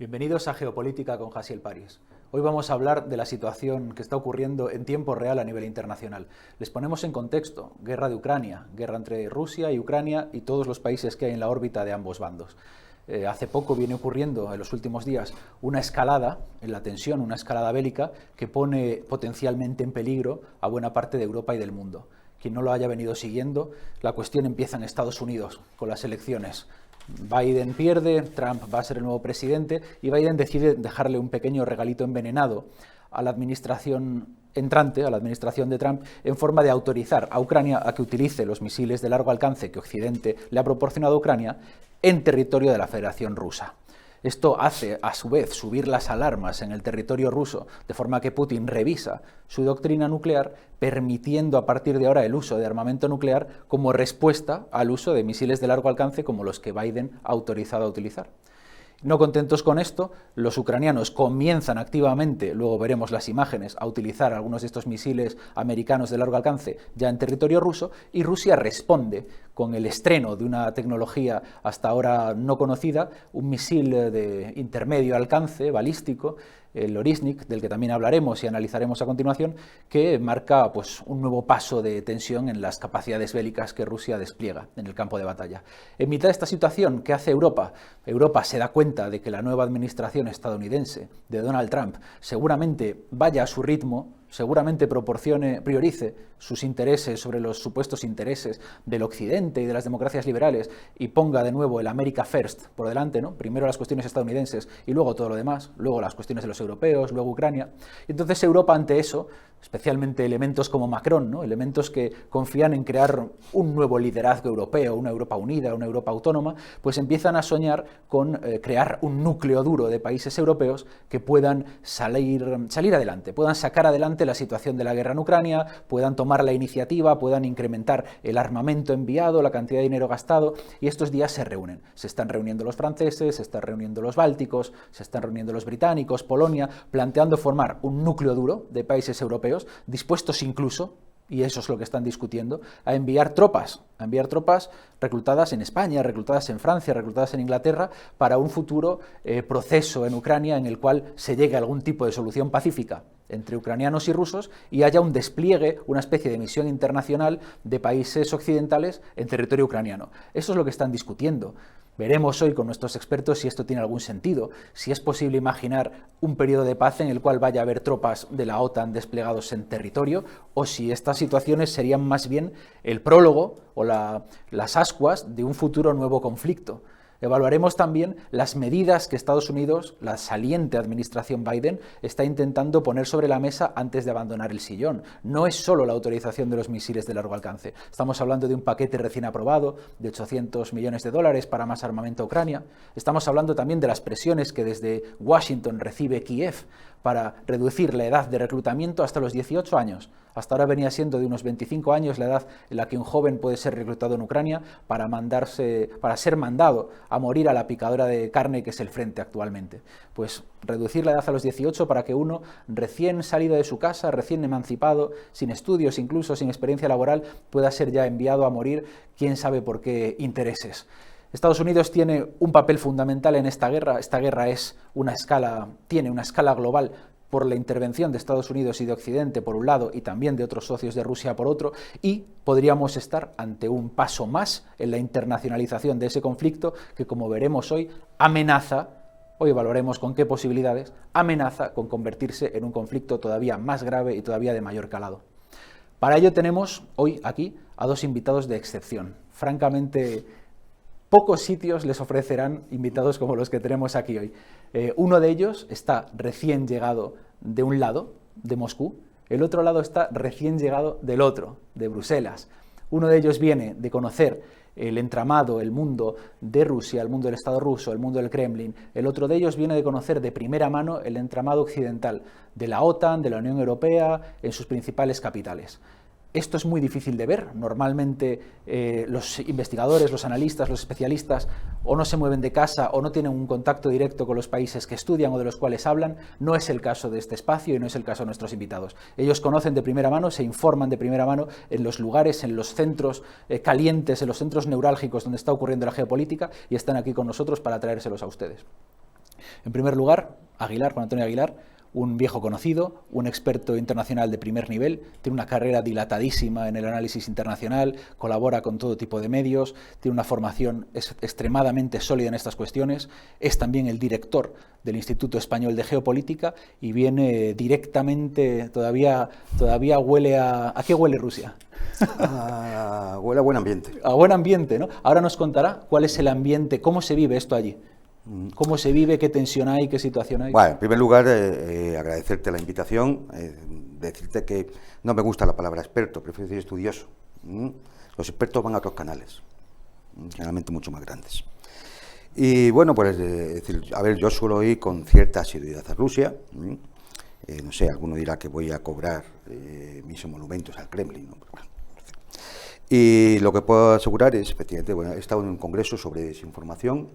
Bienvenidos a Geopolítica con Jassiel Paris. Hoy vamos a hablar de la situación que está ocurriendo en tiempo real a nivel internacional. Les ponemos en contexto: guerra de Ucrania, guerra entre Rusia y Ucrania y todos los países que hay en la órbita de ambos bandos. Hace poco viene ocurriendo, en los últimos días, una escalada en la tensión, una escalada bélica que pone potencialmente en peligro a buena parte de Europa y del mundo. Quien no lo haya venido siguiendo, la cuestión empieza en Estados Unidos, con las elecciones. Biden pierde, Trump va a ser el nuevo presidente y Biden decide dejarle un pequeño regalito envenenado a la administración entrante, a la administración de Trump, en forma de autorizar a Ucrania a que utilice los misiles de largo alcance que Occidente le ha proporcionado a Ucrania en territorio de la Federación Rusa. Esto hace, a su vez, subir las alarmas en el territorio ruso, de forma que Putin revisa su doctrina nuclear, permitiendo a partir de ahora el uso de armamento nuclear como respuesta al uso de misiles de largo alcance como los que Biden ha autorizado a utilizar. No contentos con esto, los ucranianos comienzan activamente, luego veremos las imágenes, a utilizar algunos de estos misiles americanos de largo alcance ya en territorio ruso, y Rusia responde con el estreno de una tecnología hasta ahora no conocida, un misil de intermedio alcance, balístico, el Oryzhnik, del que también hablaremos y analizaremos a continuación, que marca un nuevo paso de tensión en las capacidades bélicas que Rusia despliega en el campo de batalla. En mitad de esta situación, ¿qué hace Europa? Europa se da cuenta de que la nueva administración estadounidense de Donald Trump seguramente vaya a su ritmo, seguramente priorice sus intereses sobre los supuestos intereses del Occidente y de las democracias liberales y ponga de nuevo el America First por delante, ¿no? Primero las cuestiones estadounidenses y luego todo lo demás, luego las cuestiones de los europeos, luego Ucrania. Y entonces Europa, ante eso, especialmente elementos como Macron, ¿no? Elementos que confían en crear un nuevo liderazgo europeo, una Europa unida, una Europa autónoma, pues empiezan a soñar con crear un núcleo duro de países europeos que puedan salir adelante, puedan sacar adelante la situación de la guerra en Ucrania, puedan tomar la iniciativa, puedan incrementar el armamento enviado, la cantidad de dinero gastado, y estos días se reúnen. Se están reuniendo los franceses, se están reuniendo los bálticos, se están reuniendo los británicos, Polonia, planteando formar un núcleo duro de países europeos, dispuestos incluso, y eso es lo que están discutiendo, a enviar tropas reclutadas en España, reclutadas en Francia, reclutadas en Inglaterra, para un futuro proceso en Ucrania en el cual se llegue a algún tipo de solución pacífica entre ucranianos y rusos y haya un despliegue, una especie de misión internacional de países occidentales en territorio ucraniano. Eso es lo que están discutiendo. Veremos hoy con nuestros expertos si esto tiene algún sentido, si es posible imaginar un periodo de paz en el cual vaya a haber tropas de la OTAN desplegados en territorio, o si estas situaciones serían más bien el prólogo o las ascuas de un futuro nuevo conflicto. Evaluaremos también las medidas que Estados Unidos, la saliente administración Biden, está intentando poner sobre la mesa antes de abandonar el sillón. No es solo la autorización de los misiles de largo alcance. Estamos hablando de un paquete recién aprobado de 800 millones de dólares para más armamento a Ucrania. Estamos hablando también de las presiones que desde Washington recibe Kiev para reducir la edad de reclutamiento hasta los 18 años. Hasta ahora venía siendo de unos 25 años la edad en la que un joven puede ser reclutado en Ucrania para ser mandado a morir a la picadora de carne que es el frente actualmente. Pues reducir la edad a los 18 para que uno, recién salido de su casa, recién emancipado, sin estudios, incluso sin experiencia laboral, pueda ser ya enviado a morir, quién sabe por qué intereses. Estados Unidos tiene un papel fundamental en esta guerra. Esta guerra tiene una escala global por la intervención de Estados Unidos y de Occidente por un lado y también de otros socios de Rusia por otro, y podríamos estar ante un paso más en la internacionalización de ese conflicto que, como veremos hoy, hoy evaluaremos con qué posibilidades, amenaza con convertirse en un conflicto todavía más grave y todavía de mayor calado. Para ello tenemos hoy aquí a dos invitados de excepción. Francamente, pocos sitios les ofrecerán invitados como los que tenemos aquí hoy. Uno de ellos está recién llegado de un lado, de Moscú, el otro lado está recién llegado del otro, de Bruselas. Uno de ellos viene de conocer el entramado, el mundo de Rusia, el mundo del Estado ruso, el mundo del Kremlin. El otro de ellos viene de conocer de primera mano el entramado occidental de la OTAN, de la Unión Europea, en sus principales capitales. Esto es muy difícil de ver. Normalmente los investigadores, los analistas, los especialistas o no se mueven de casa o no tienen un contacto directo con los países que estudian o de los cuales hablan. No es el caso de este espacio y no es el caso de nuestros invitados. Ellos conocen de primera mano, se informan de primera mano en los lugares, en los centros calientes, en los centros neurálgicos donde está ocurriendo la geopolítica, y están aquí con nosotros para traérselos a ustedes. En primer lugar, Aguilar, Juan Antonio Aguilar, un viejo conocido, un experto internacional de primer nivel, tiene una carrera dilatadísima en el análisis internacional, colabora con todo tipo de medios, tiene una formación extremadamente sólida en estas cuestiones, es también el director del Instituto Español de Geopolítica y viene directamente, todavía huele ¿a qué huele Rusia? Huele a buen ambiente. A buen ambiente, ¿no? Ahora nos contará cuál es el ambiente, cómo se vive esto allí. ¿Cómo se vive? ¿Qué tensión hay? ¿Qué situación hay? Bueno, en primer lugar, agradecerte la invitación, decirte que no me gusta la palabra experto, prefiero decir estudioso. Los expertos van a otros canales, generalmente mucho más grandes. Y bueno, pues decir, a ver, yo suelo ir con cierta asiduidad a Rusia. No sé, alguno dirá que voy a cobrar mis monumentos al Kremlin, ¿no? Pero bueno, y lo que puedo asegurar es, efectivamente, bueno, he estado en un congreso sobre desinformación.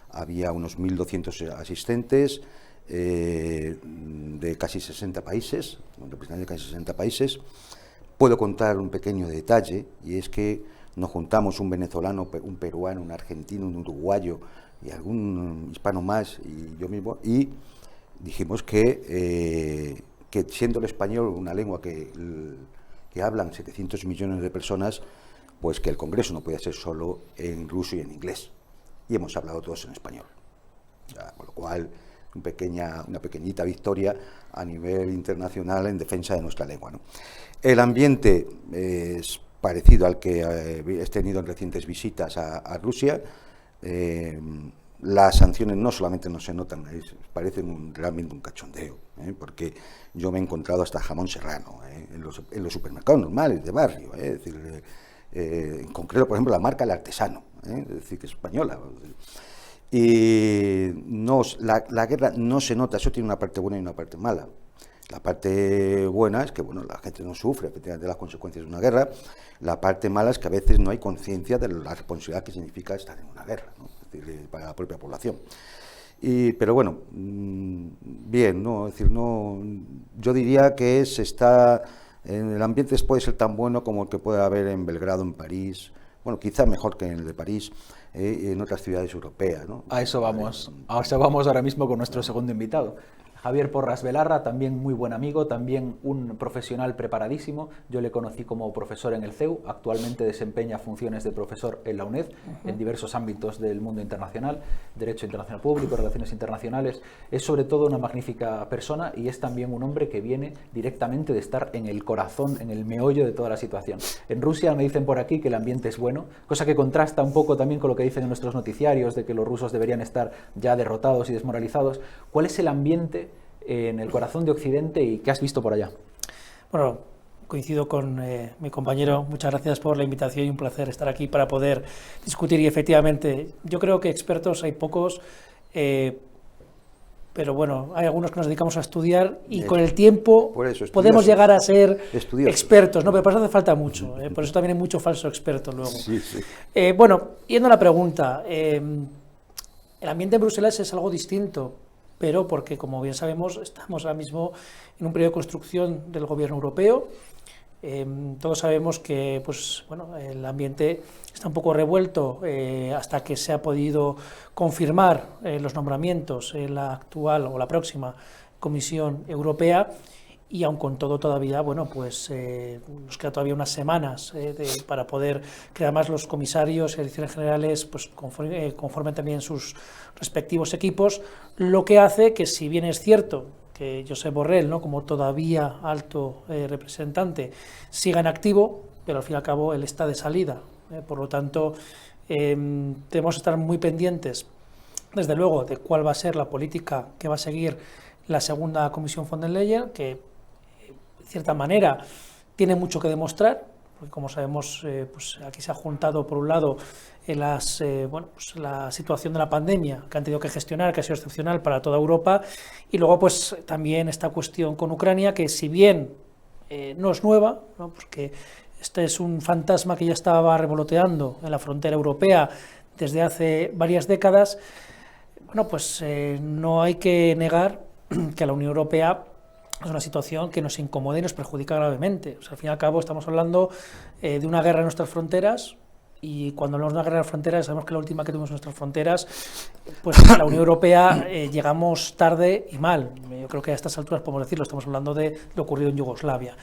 Había unos 1.200 asistentes de casi 60 países, representantes de casi 60 países. Puedo contar un pequeño detalle, y es que nos juntamos un venezolano, un peruano, un argentino, un uruguayo y algún hispano más, y yo mismo, y dijimos que siendo el español una lengua que hablan 700 millones de personas, pues que el congreso no podía ser solo en ruso y en inglés. Y hemos hablado todos en español, con lo cual una pequeñita victoria a nivel internacional en defensa de nuestra lengua, ¿no? El ambiente es parecido al que he tenido en recientes visitas a Rusia. Las sanciones no solamente no se notan, parecen realmente un cachondeo, porque yo me he encontrado hasta jamón serrano en los supermercados normales de barrio, es decir, en concreto, por ejemplo, la marca El Artesano, es decir, que es española. Y la guerra no se nota, eso tiene una parte buena y una parte mala. La parte buena es que bueno, la gente no sufre efectivamente las consecuencias de una guerra. La parte mala es que a veces no hay conciencia de la responsabilidad que significa estar en una guerra, ¿no? Es decir, para la propia población. Pero bueno, bien, ¿no? Es decir, no, yo diría que el ambiente puede ser tan bueno como el que puede haber en Belgrado, en París, bueno, quizá mejor que en el de París, y en otras ciudades europeas, ¿no? A eso vamos. Ahora mismo con nuestro segundo invitado. Javier Porras Velarra, también muy buen amigo, también un profesional preparadísimo. Yo le conocí como profesor en el CEU, actualmente desempeña funciones de profesor en la UNED, en diversos ámbitos del mundo internacional, Derecho Internacional Público, Relaciones Internacionales. Es sobre todo una magnífica persona y es también un hombre que viene directamente de estar en el corazón, en el meollo de toda la situación. En Rusia me dicen por aquí que el ambiente es bueno, cosa que contrasta un poco también con lo que dicen en nuestros noticiarios, de que los rusos deberían estar ya derrotados y desmoralizados. ¿Cuál es el ambiente en el corazón de Occidente y qué has visto por allá? Bueno, coincido con mi compañero, muchas gracias por la invitación y un placer estar aquí para poder discutir. Y efectivamente, yo creo que expertos hay pocos, pero bueno, hay algunos que nos dedicamos a estudiar y con el tiempo podemos llegar a ser expertos, ¿no? Pero para eso hace falta mucho, por eso también hay mucho falso experto luego. Sí, sí. Bueno, yendo a la pregunta, el ambiente en Bruselas es algo distinto, pero porque, como bien sabemos, estamos ahora mismo en un periodo de construcción del gobierno europeo. Todos sabemos que pues, bueno, el ambiente está un poco revuelto hasta que se ha podido confirmar los nombramientos en la actual o la próxima Comisión Europea, y aun con todo todavía, bueno, pues nos queda todavía unas semanas para poder crear más los comisarios y direcciones generales, pues conformen también sus respectivos equipos, lo que hace que, si bien es cierto que Josep Borrell, ¿no?, como todavía alto representante, siga en activo, pero al fin y al cabo él está de salida. Por lo tanto, tenemos que estar muy pendientes, desde luego, de cuál va a ser la política que va a seguir la segunda Comisión von der Leyen, que de cierta manera tiene mucho que demostrar, porque como sabemos, pues aquí se ha juntado por un lado bueno, pues la situación de la pandemia que han tenido que gestionar, que ha sido excepcional para toda Europa, y luego pues también esta cuestión con Ucrania, que si bien no es nueva, ¿no?, porque este es un fantasma que ya estaba revoloteando en la frontera europea desde hace varias décadas, bueno, pues no hay que negar que la Unión Europea es una situación que nos incomoda y nos perjudica gravemente. O sea, al fin y al cabo estamos hablando de una guerra en nuestras fronteras, Y cuando hablamos de una guerra de fronteras, sabemos que la última que tuvimos en nuestras fronteras, pues la Unión Europea llegamos tarde y mal. Yo creo que a estas alturas podemos decirlo, estamos hablando de lo ocurrido en Yugoslavia.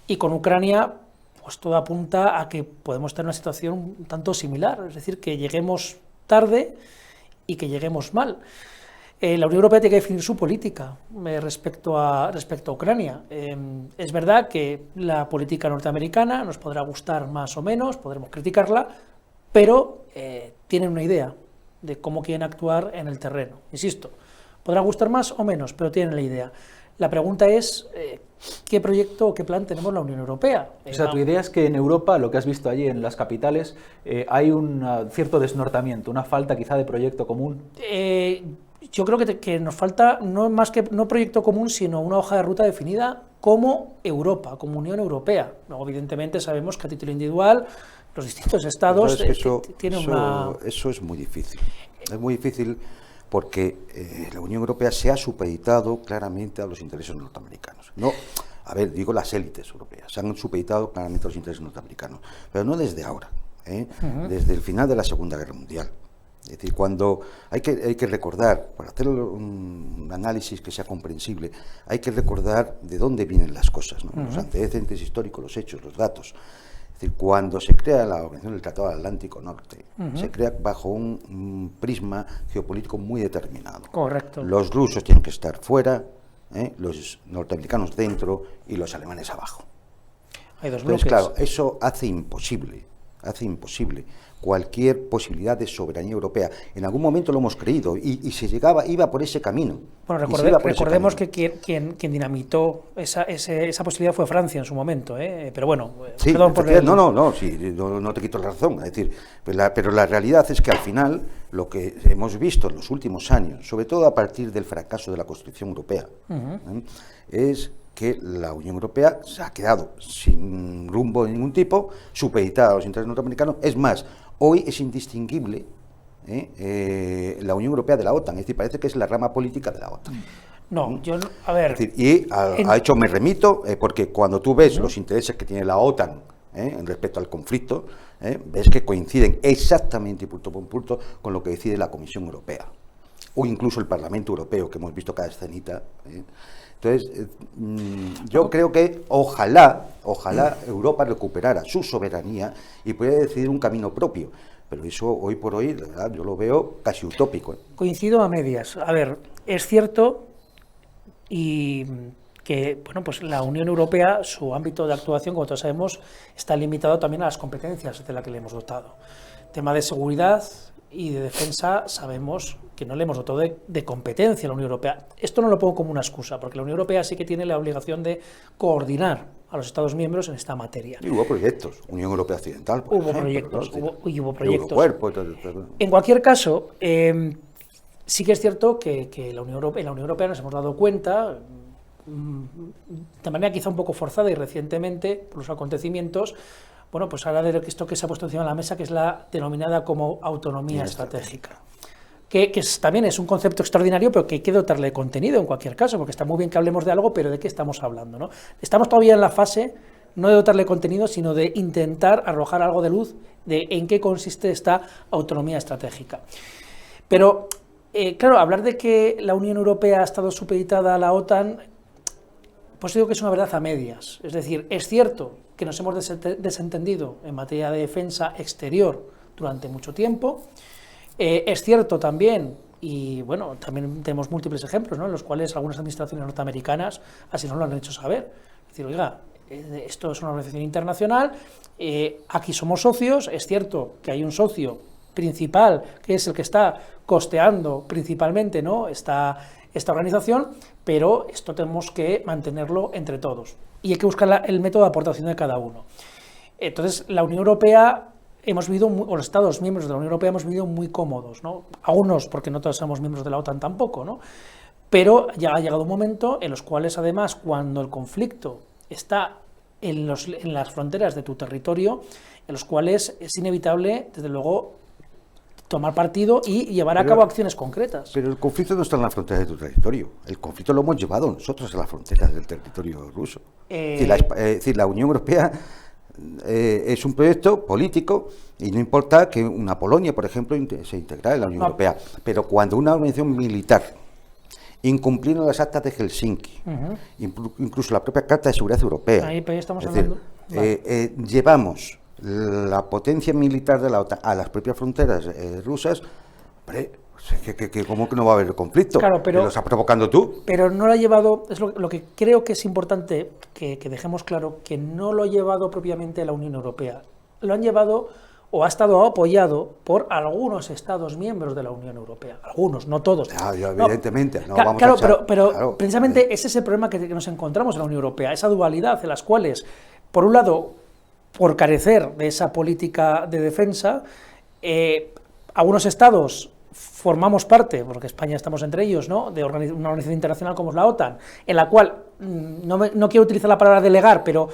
Y con Ucrania, pues todo apunta a que podemos tener una situación un tanto similar, es decir, que lleguemos tarde y que lleguemos mal. La Unión Europea tiene que definir su política respecto a Ucrania. Es verdad que la política norteamericana nos podrá gustar más o menos, podremos criticarla, pero tienen una idea de cómo quieren actuar en el terreno. Insisto, podrá gustar más o menos, pero tienen la idea. La pregunta es, ¿qué proyecto o qué plan tenemos en la Unión Europea? O sea, tu idea es que en Europa, lo que has visto allí en las capitales, hay un cierto desnortamiento, una falta quizá de proyecto común. Yo creo que nos falta no proyecto común, sino una hoja de ruta definida como Europa, como Unión Europea. Luego, evidentemente, sabemos que a título individual los distintos estados tienen una... Eso es muy difícil. Es muy difícil porque la Unión Europea se ha supeditado claramente a los intereses norteamericanos. No, a ver, digo las élites europeas, se han supeditado claramente a los intereses norteamericanos, pero no desde ahora, desde el final de la Segunda Guerra Mundial. Es decir, cuando hay que recordar, para hacer un análisis que sea comprensible, hay que recordar de dónde vienen las cosas, ¿no? Los antecedentes históricos, los hechos, los datos. Es decir, cuando se crea la Organización del Tratado del Atlántico Norte, se crea bajo un prisma geopolítico muy determinado. Correcto. Los rusos tienen que estar fuera, los norteamericanos dentro y los alemanes abajo. Hay dos Entonces, bloques. claro, eso hace imposible cualquier posibilidad de soberanía europea. En algún momento lo hemos creído y iba por ese camino. Bueno, recordemos que quien dinamitó esa posibilidad fue Francia en su momento, pero bueno, sí, perdón por no te quito la razón. Es decir, pero la realidad es que al final lo que hemos visto en los últimos años, sobre todo a partir del fracaso de la construcción europea, es que la Unión Europea se ha quedado sin rumbo de ningún tipo, supeditada a los intereses norteamericanos. Es más, hoy es indistinguible la Unión Europea de la OTAN, es decir, parece que es la rama política de la OTAN. No, yo, a ver... Es decir, y a hecho me remito, porque cuando tú ves los intereses que tiene la OTAN en respecto al conflicto, ves que coinciden exactamente punto por punto con lo que decide la Comisión Europea, o incluso el Parlamento Europeo, que hemos visto cada escenita. Entonces, yo creo que ojalá Europa recuperara su soberanía y pudiera decidir un camino propio. Pero eso hoy por hoy, la verdad, yo lo veo casi utópico. Coincido a medias. A ver, es cierto y que bueno, pues la Unión Europea, su ámbito de actuación, como todos sabemos, está limitado también a las competencias de las que le hemos dotado. Tema de seguridad y de defensa, sabemos que no le hemos dotado de competencia a la Unión Europea. Esto no lo pongo como una excusa, porque la Unión Europea sí que tiene la obligación de coordinar a los Estados miembros en esta materia. Y hubo proyectos, Unión Europea Occidental, por ejemplo, hubo proyectos. Eurocuerpo, en cualquier caso, sí que es cierto que en la Unión Europea nos hemos dado cuenta, de manera quizá un poco forzada y recientemente, por los acontecimientos, bueno, pues ahora de esto que se ha puesto encima de la mesa, que es la denominada como autonomía estratégica. Que también es un concepto extraordinario, pero que hay que dotarle de contenido en cualquier caso, porque está muy bien que hablemos de algo, pero ¿de qué estamos hablando, no? Estamos todavía en la fase, no de dotarle contenido, sino de intentar arrojar algo de luz de en qué consiste esta autonomía estratégica. Pero, claro, hablar de que la Unión Europea ha estado supeditada a la OTAN, pues digo que es una verdad a medias. Es decir, es cierto que nos hemos desentendido en materia de defensa exterior durante mucho tiempo. Es cierto también, y bueno, también tenemos múltiples ejemplos, ¿no?, en los cuales algunas administraciones norteamericanas así nos lo han hecho saber. Es decir, oiga, esto es una organización internacional, aquí somos socios, es cierto que hay un socio principal, que es el que está costeando principalmente, ¿no?, esta organización, pero esto tenemos que mantenerlo entre todos. Y hay que buscar el método de aportación de cada uno. Entonces, la Unión Europea... o los Estados miembros de la Unión Europea hemos vivido muy cómodos, ¿no? Algunos, porque no todos somos miembros de la OTAN tampoco, ¿no? Pero ya ha llegado un momento en los cuales, además, cuando el conflicto está en las fronteras de tu territorio, en los cuales es inevitable, desde luego, tomar partido y llevar a cabo acciones concretas. Pero el conflicto no está en las fronteras de tu territorio, el conflicto lo hemos llevado nosotros a las fronteras del territorio ruso. Es decir, la Unión Europea... es un proyecto político y no importa que una Polonia, por ejemplo, se integrara en la Unión Europea, pero cuando una organización militar, incumpliendo las actas de Helsinki, incluso la propia Carta de Seguridad Europea, ahí estamos hablando, llevamos la potencia militar de la OTAN a las propias fronteras rusas, hombre, ¿cómo que no va a haber conflicto? Claro, pero ¿Lo estás provocando tú? Pero no lo ha llevado, es lo que creo que es importante que dejemos claro, que no lo ha llevado propiamente la Unión Europea. Lo han llevado o ha estado apoyado por algunos Estados miembros de la Unión Europea. Algunos, no todos. Evidentemente. No, pero precisamente ese es el problema que nos encontramos en la Unión Europea, esa dualidad en las cuales, por un lado, por carecer de esa política de defensa, algunos Estados formamos parte, porque España estamos entre ellos, ¿no?, de una organización internacional como es la OTAN, en la cual, no quiero utilizar la palabra delegar, pero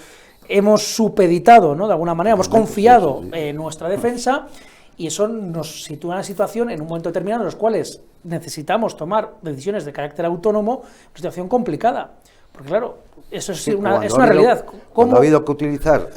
hemos supeditado, ¿no?, de alguna manera, hemos confiado en nuestra defensa, y eso nos sitúa en una situación, en un momento determinado, en los cuales necesitamos tomar decisiones de carácter autónomo, una situación complicada. Porque claro, eso es una realidad. Cuando ha habido que utilizar,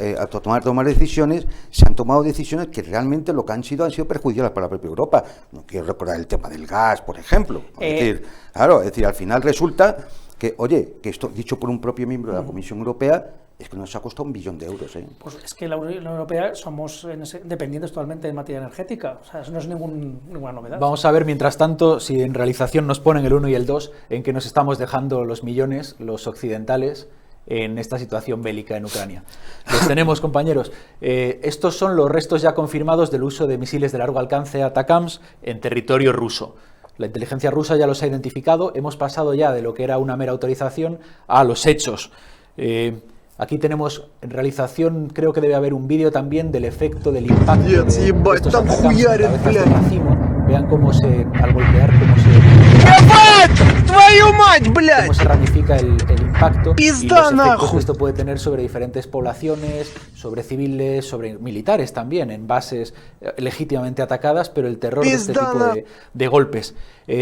tomar decisiones, se han tomado decisiones que realmente lo que han sido perjudiciales para la propia Europa. No quiero recordar el tema del gas, por ejemplo. Es decir, al final resulta que, oye, que esto, dicho por un propio miembro de la Comisión Europea, es que nos ha costado 1 billón de euros. Pues es que la Unión Europea somos dependientes totalmente de materia energética. O sea, eso no es ninguna novedad. Vamos a ver, mientras tanto, si en realización nos ponen el 1 y el 2, en que nos estamos dejando los millones, los occidentales, en esta situación bélica en Ucrania. Los tenemos, compañeros. Estos son los restos ya confirmados del uso de misiles de largo alcance ATACMS en territorio ruso. La inteligencia rusa ya los ha identificado. Hemos pasado ya de lo que era una mera autorización a los hechos. Aquí tenemos en realización, creo que debe haber un vídeo también del efecto del impacto de estos ATACMS en cabezas de racimo. Vean cómo al golpear, cómo se ramifica el impacto y los efectos que esto puede tener sobre diferentes poblaciones, sobre civiles, sobre militares también, en bases legítimamente atacadas, pero el terror de este tipo de golpes.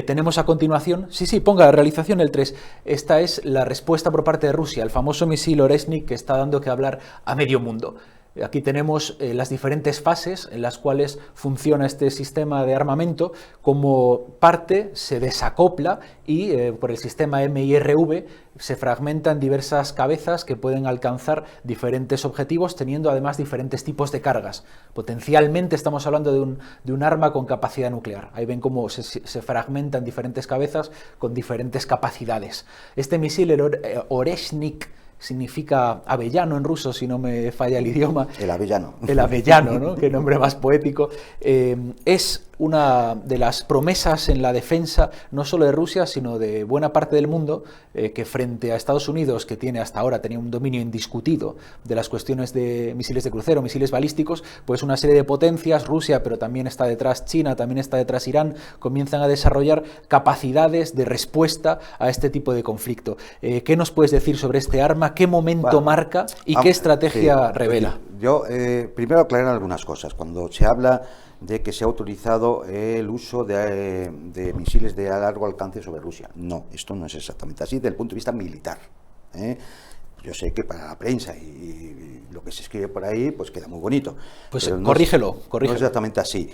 Tenemos a continuación, ponga la realización el 3, esta es la respuesta por parte de Rusia, el famoso misil Oreshnik que está dando que hablar a medio mundo. Aquí tenemos las diferentes fases en las cuales funciona este sistema de armamento. Como parte se desacopla y por el sistema MIRV se fragmentan diversas cabezas que pueden alcanzar diferentes objetivos, teniendo además diferentes tipos de cargas. Potencialmente estamos hablando de un arma con capacidad nuclear. Ahí ven cómo se fragmentan diferentes cabezas con diferentes capacidades. Este misil, el Oreshnik, significa avellano en ruso, si no me falla el idioma. El avellano. El avellano, ¿no? Qué nombre más poético. Es una de las promesas en la defensa, no solo de Rusia, sino de buena parte del mundo, que frente a Estados Unidos, que hasta ahora tenía un dominio indiscutido de las cuestiones de misiles de crucero, misiles balísticos, pues una serie de potencias, Rusia, pero también está detrás China, también está detrás Irán, comienzan a desarrollar capacidades de respuesta a este tipo de conflicto. ¿Qué nos puedes decir sobre este arma? ¿Qué momento marca y qué estrategia revela? Yo primero aclarar algunas cosas. Cuando se habla de que se ha autorizado el uso de misiles de largo alcance sobre Rusia, no, esto no es exactamente así desde el punto de vista militar. Yo sé que para la prensa y lo que se escribe por ahí, pues queda muy bonito. Pues corrígelo. No es exactamente así.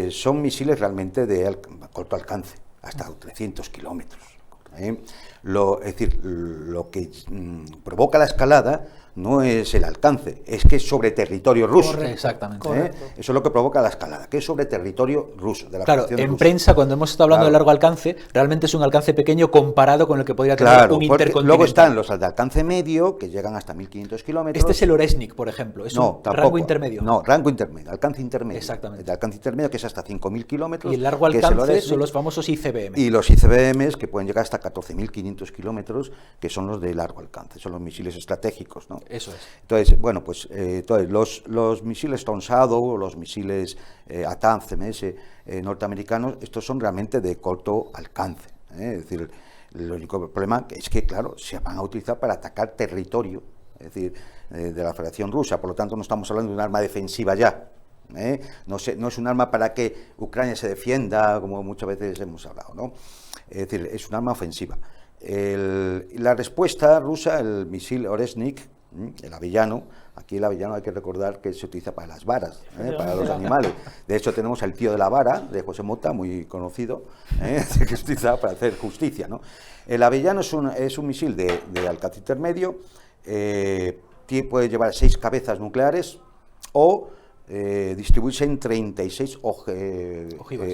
Son misiles realmente de corto alcance, hasta 300 kilómetros. Es decir, lo que provoca la escalada no es el alcance, es que es sobre territorio ruso. Correcto, exactamente. Eso es lo que provoca la escalada, que es sobre territorio ruso. De la en rusa. Prensa, cuando hemos estado hablando de largo alcance, realmente es un alcance pequeño comparado con el que podría tener un intercontinental. Luego están los de alcance medio, que llegan hasta 1.500 kilómetros. Este es el Oreshnik, por ejemplo, es un rango intermedio. No, rango intermedio, alcance intermedio. Exactamente. De alcance intermedio, que es hasta 5.000 kilómetros. Y el largo alcance son los famosos ICBM. Y los ICBMs, que pueden llegar hasta 14.500 kilómetros, que son los de largo alcance, son los misiles estratégicos, ¿no? Eso es. Entonces, bueno, pues los misiles Storm Shadow, los misiles ATACMS norteamericanos, estos son realmente de corto alcance. Es decir, el único problema es que, claro, se van a utilizar para atacar territorio, es decir, de la Federación Rusa. Por lo tanto, no estamos hablando de un arma defensiva ya. No es un arma para que Ucrania se defienda, como muchas veces hemos hablado, ¿no? Es decir, es un arma ofensiva. La respuesta rusa, el misil Oreshnik, El avellano, aquí el avellano hay que recordar que se utiliza para las varas, para los animales. De hecho tenemos el tío de la vara, de José Mota, muy conocido, que se utiliza para hacer justicia, ¿no? El avellano es un misil de alcance intermedio, puede llevar 6 cabezas nucleares o distribuirse en 36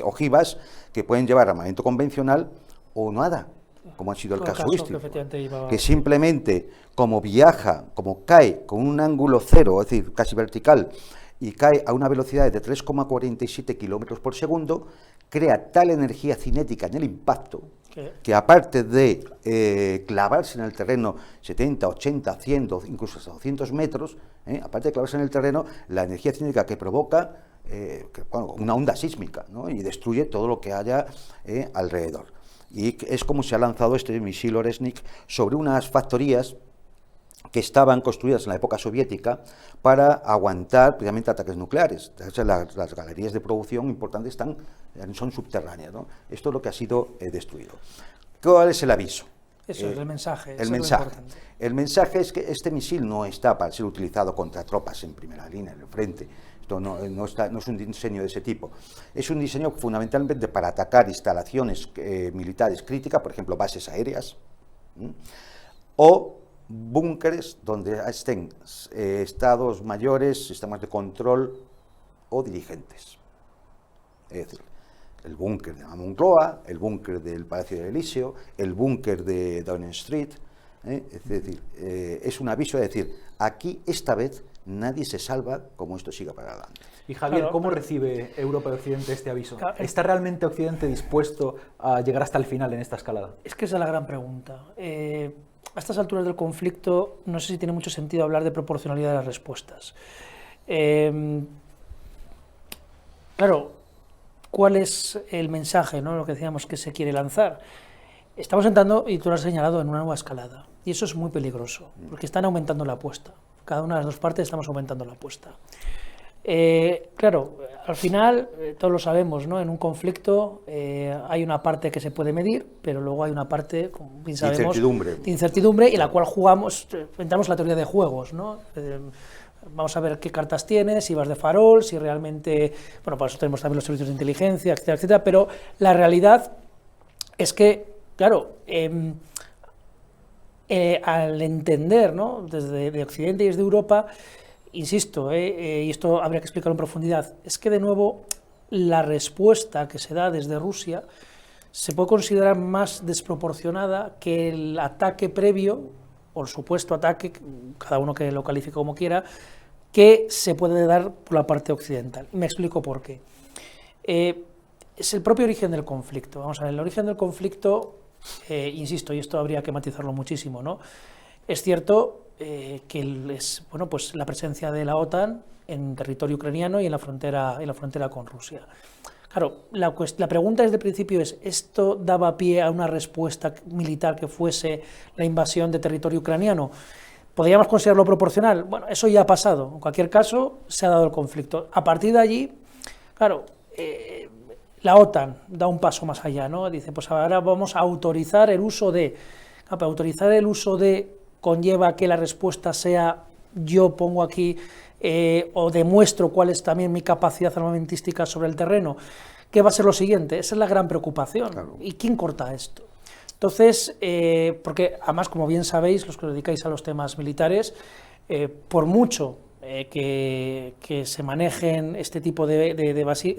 ojivas que pueden llevar armamento convencional o nada, como ha sido el caso que simplemente como viaja, como cae con un ángulo cero, es decir, casi vertical, y cae a una velocidad de 3,47 kilómetros por segundo, crea tal energía cinética en el impacto que aparte de clavarse en el terreno 70, 80, 100, incluso hasta 200 metros, aparte de clavarse en el terreno, la energía cinética que provoca una onda sísmica, ¿no? Y destruye todo lo que haya alrededor. Y es como se ha lanzado este misil Oresnik sobre unas factorías que estaban construidas en la época soviética para aguantar precisamente ataques nucleares. Las galerías de producción importantes son subterráneas, ¿no? Esto es lo que ha sido destruido. ¿Cuál es el aviso? Eso es el mensaje. El mensaje es que este misil no está para ser utilizado contra tropas en primera línea, en el frente. Esto no es un diseño de ese tipo. Es un diseño fundamentalmente para atacar instalaciones militares críticas, por ejemplo, bases aéreas, o búnkeres donde estén estados mayores, sistemas de control o dirigentes. Es decir, el búnker de Moncloa, el búnker del Palacio del Elíseo, el búnker de Downing Street. Es decir, es un aviso de decir, aquí esta vez nadie se salva como esto siga para adelante. Y Javier, ¿cómo recibe Europa y Occidente este aviso? ¿Está realmente Occidente dispuesto a llegar hasta el final en esta escalada? Es que esa es la gran pregunta. A estas alturas del conflicto no sé si tiene mucho sentido hablar de proporcionalidad de las respuestas. Claro, ¿cuál es el mensaje, ¿no? Lo que decíamos que se quiere lanzar? Estamos entrando, y tú lo has señalado, en una nueva escalada. Y eso es muy peligroso, porque están aumentando la apuesta. Cada una de las dos partes estamos aumentando la apuesta. Claro, al final, todos lo sabemos, ¿no? En un conflicto hay una parte que se puede medir, pero luego hay una parte, como bien sabemos, de incertidumbre, y la cual entramos en la teoría de juegos, ¿no? Vamos a ver qué cartas tienes, si vas de farol, si realmente... Bueno, para eso tenemos también los servicios de inteligencia, etcétera, etcétera, pero la realidad es que, claro, al entender, ¿no? Desde Occidente y desde Europa, insisto, y esto habría que explicarlo en profundidad, es que de nuevo la respuesta que se da desde Rusia se puede considerar más desproporcionada que el ataque previo, o el supuesto ataque, cada uno que lo califique como quiera, que se puede dar por la parte occidental. Y me explico por qué. Es el propio origen del conflicto. Vamos a ver, el origen del conflicto, insisto, y esto habría que matizarlo muchísimo, ¿no? Es cierto que es, bueno, pues la presencia de la OTAN en territorio ucraniano y en la frontera con Rusia. Claro, la pregunta desde el principio es, ¿esto daba pie a una respuesta militar que fuese la invasión de territorio ucraniano? ¿Podríamos considerarlo proporcional? Bueno, eso ya ha pasado. En cualquier caso, se ha dado el conflicto. A partir de allí, claro, la OTAN da un paso más allá, ¿no? Dice, pues ahora vamos a autorizar el uso de... Para autorizar el uso de conlleva que la respuesta sea yo pongo aquí o demuestro cuál es también mi capacidad armamentística sobre el terreno. ¿Qué va a ser lo siguiente? Esa es la gran preocupación. Claro. ¿Y quién corta esto? Entonces, porque además, como bien sabéis, los que os dedicáis a los temas militares, por mucho que se manejen este tipo de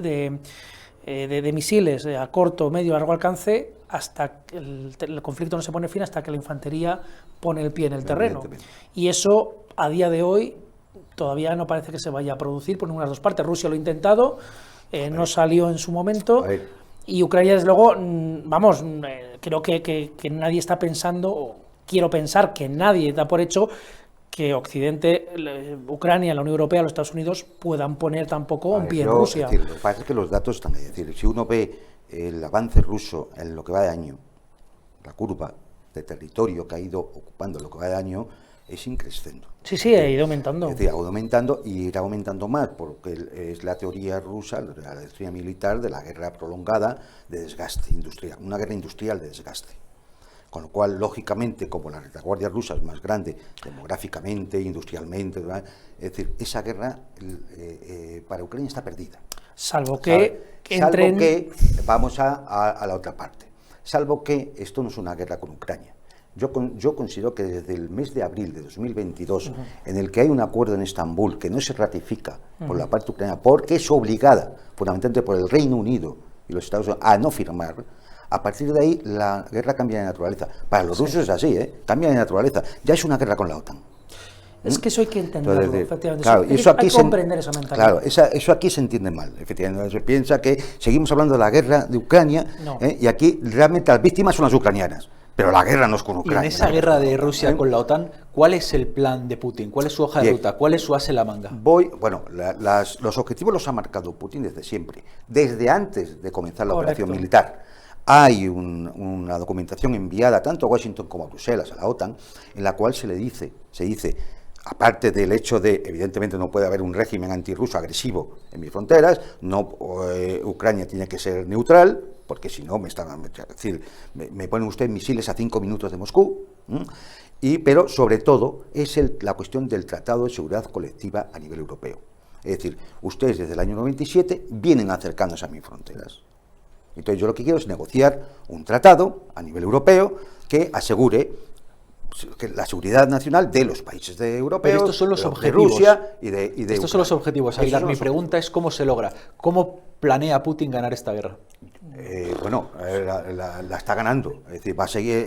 misiles a corto, medio, largo alcance, hasta que el conflicto no se pone fin hasta que la infantería pone el pie en el terreno. Y eso, a día de hoy, todavía no parece que se vaya a producir por ninguna de las dos partes. Rusia lo ha intentado, no salió en su momento, y Ucrania, desde luego, vamos, creo que nadie está pensando, o quiero pensar que nadie da por hecho que Occidente, Ucrania, la Unión Europea, los Estados Unidos puedan poner tampoco un pie en Rusia. Es decir, lo que pasa es que los datos están ahí. Es decir, si uno ve el avance ruso en lo que va de año, la curva de territorio que ha ido ocupando lo que va de año, es increscendo. Sí, ha ido aumentando. Es decir, ha ido aumentando y irá aumentando más, porque es la teoría rusa, la doctrina militar de la guerra prolongada de desgaste industrial, una guerra industrial de desgaste. Con lo cual, lógicamente, como la retaguardia rusa es más grande demográficamente, industrialmente, ¿verdad? Es decir, esa guerra para Ucrania está perdida. Salvo que entren... Salvo que, vamos a la otra parte, salvo que esto no es una guerra con Ucrania. Yo considero que desde el mes de abril de 2022, en el que hay un acuerdo en Estambul que no se ratifica por la parte ucraniana, porque es obligada, fundamentalmente por el Reino Unido y los Estados Unidos, a no firmar, a partir de ahí la guerra cambia de naturaleza. Para los rusos es así, cambia de naturaleza. Ya es una guerra con la OTAN. Es que eso hay que entenderlo, efectivamente. Claro, hay que comprender esa mentalidad. Claro, eso aquí se entiende mal. Efectivamente, se piensa que seguimos hablando de la guerra de Ucrania, y aquí realmente las víctimas son las ucranianas. Pero la guerra no es con Ucrania. Y en esa guerra de Rusia con la OTAN, ¿cuál es el plan de Putin? ¿Cuál es su hoja de ruta? ¿Cuál es su as en la manga? Los objetivos los ha marcado Putin desde siempre, desde antes de comenzar la operación militar. Hay una documentación enviada tanto a Washington como a Bruselas, a la OTAN, en la cual se dice, aparte del hecho de, evidentemente no puede haber un régimen antirruso agresivo en mis fronteras, Ucrania tiene que ser neutral, porque si no me ponen usted misiles a 5 minutos de Moscú, pero sobre todo es la cuestión del Tratado de Seguridad Colectiva a nivel europeo. Es decir, ustedes desde el año 97 vienen acercándose a mis fronteras. Entonces yo lo que quiero es negociar un tratado a nivel europeo que asegure que la seguridad nacional de los países europeos, pero estos son los objetivos. De Rusia y de estos Ucrania. Son los objetivos, Aguilar. Mi pregunta es cómo se logra. ¿Cómo planea Putin ganar esta guerra? La está ganando. Es decir,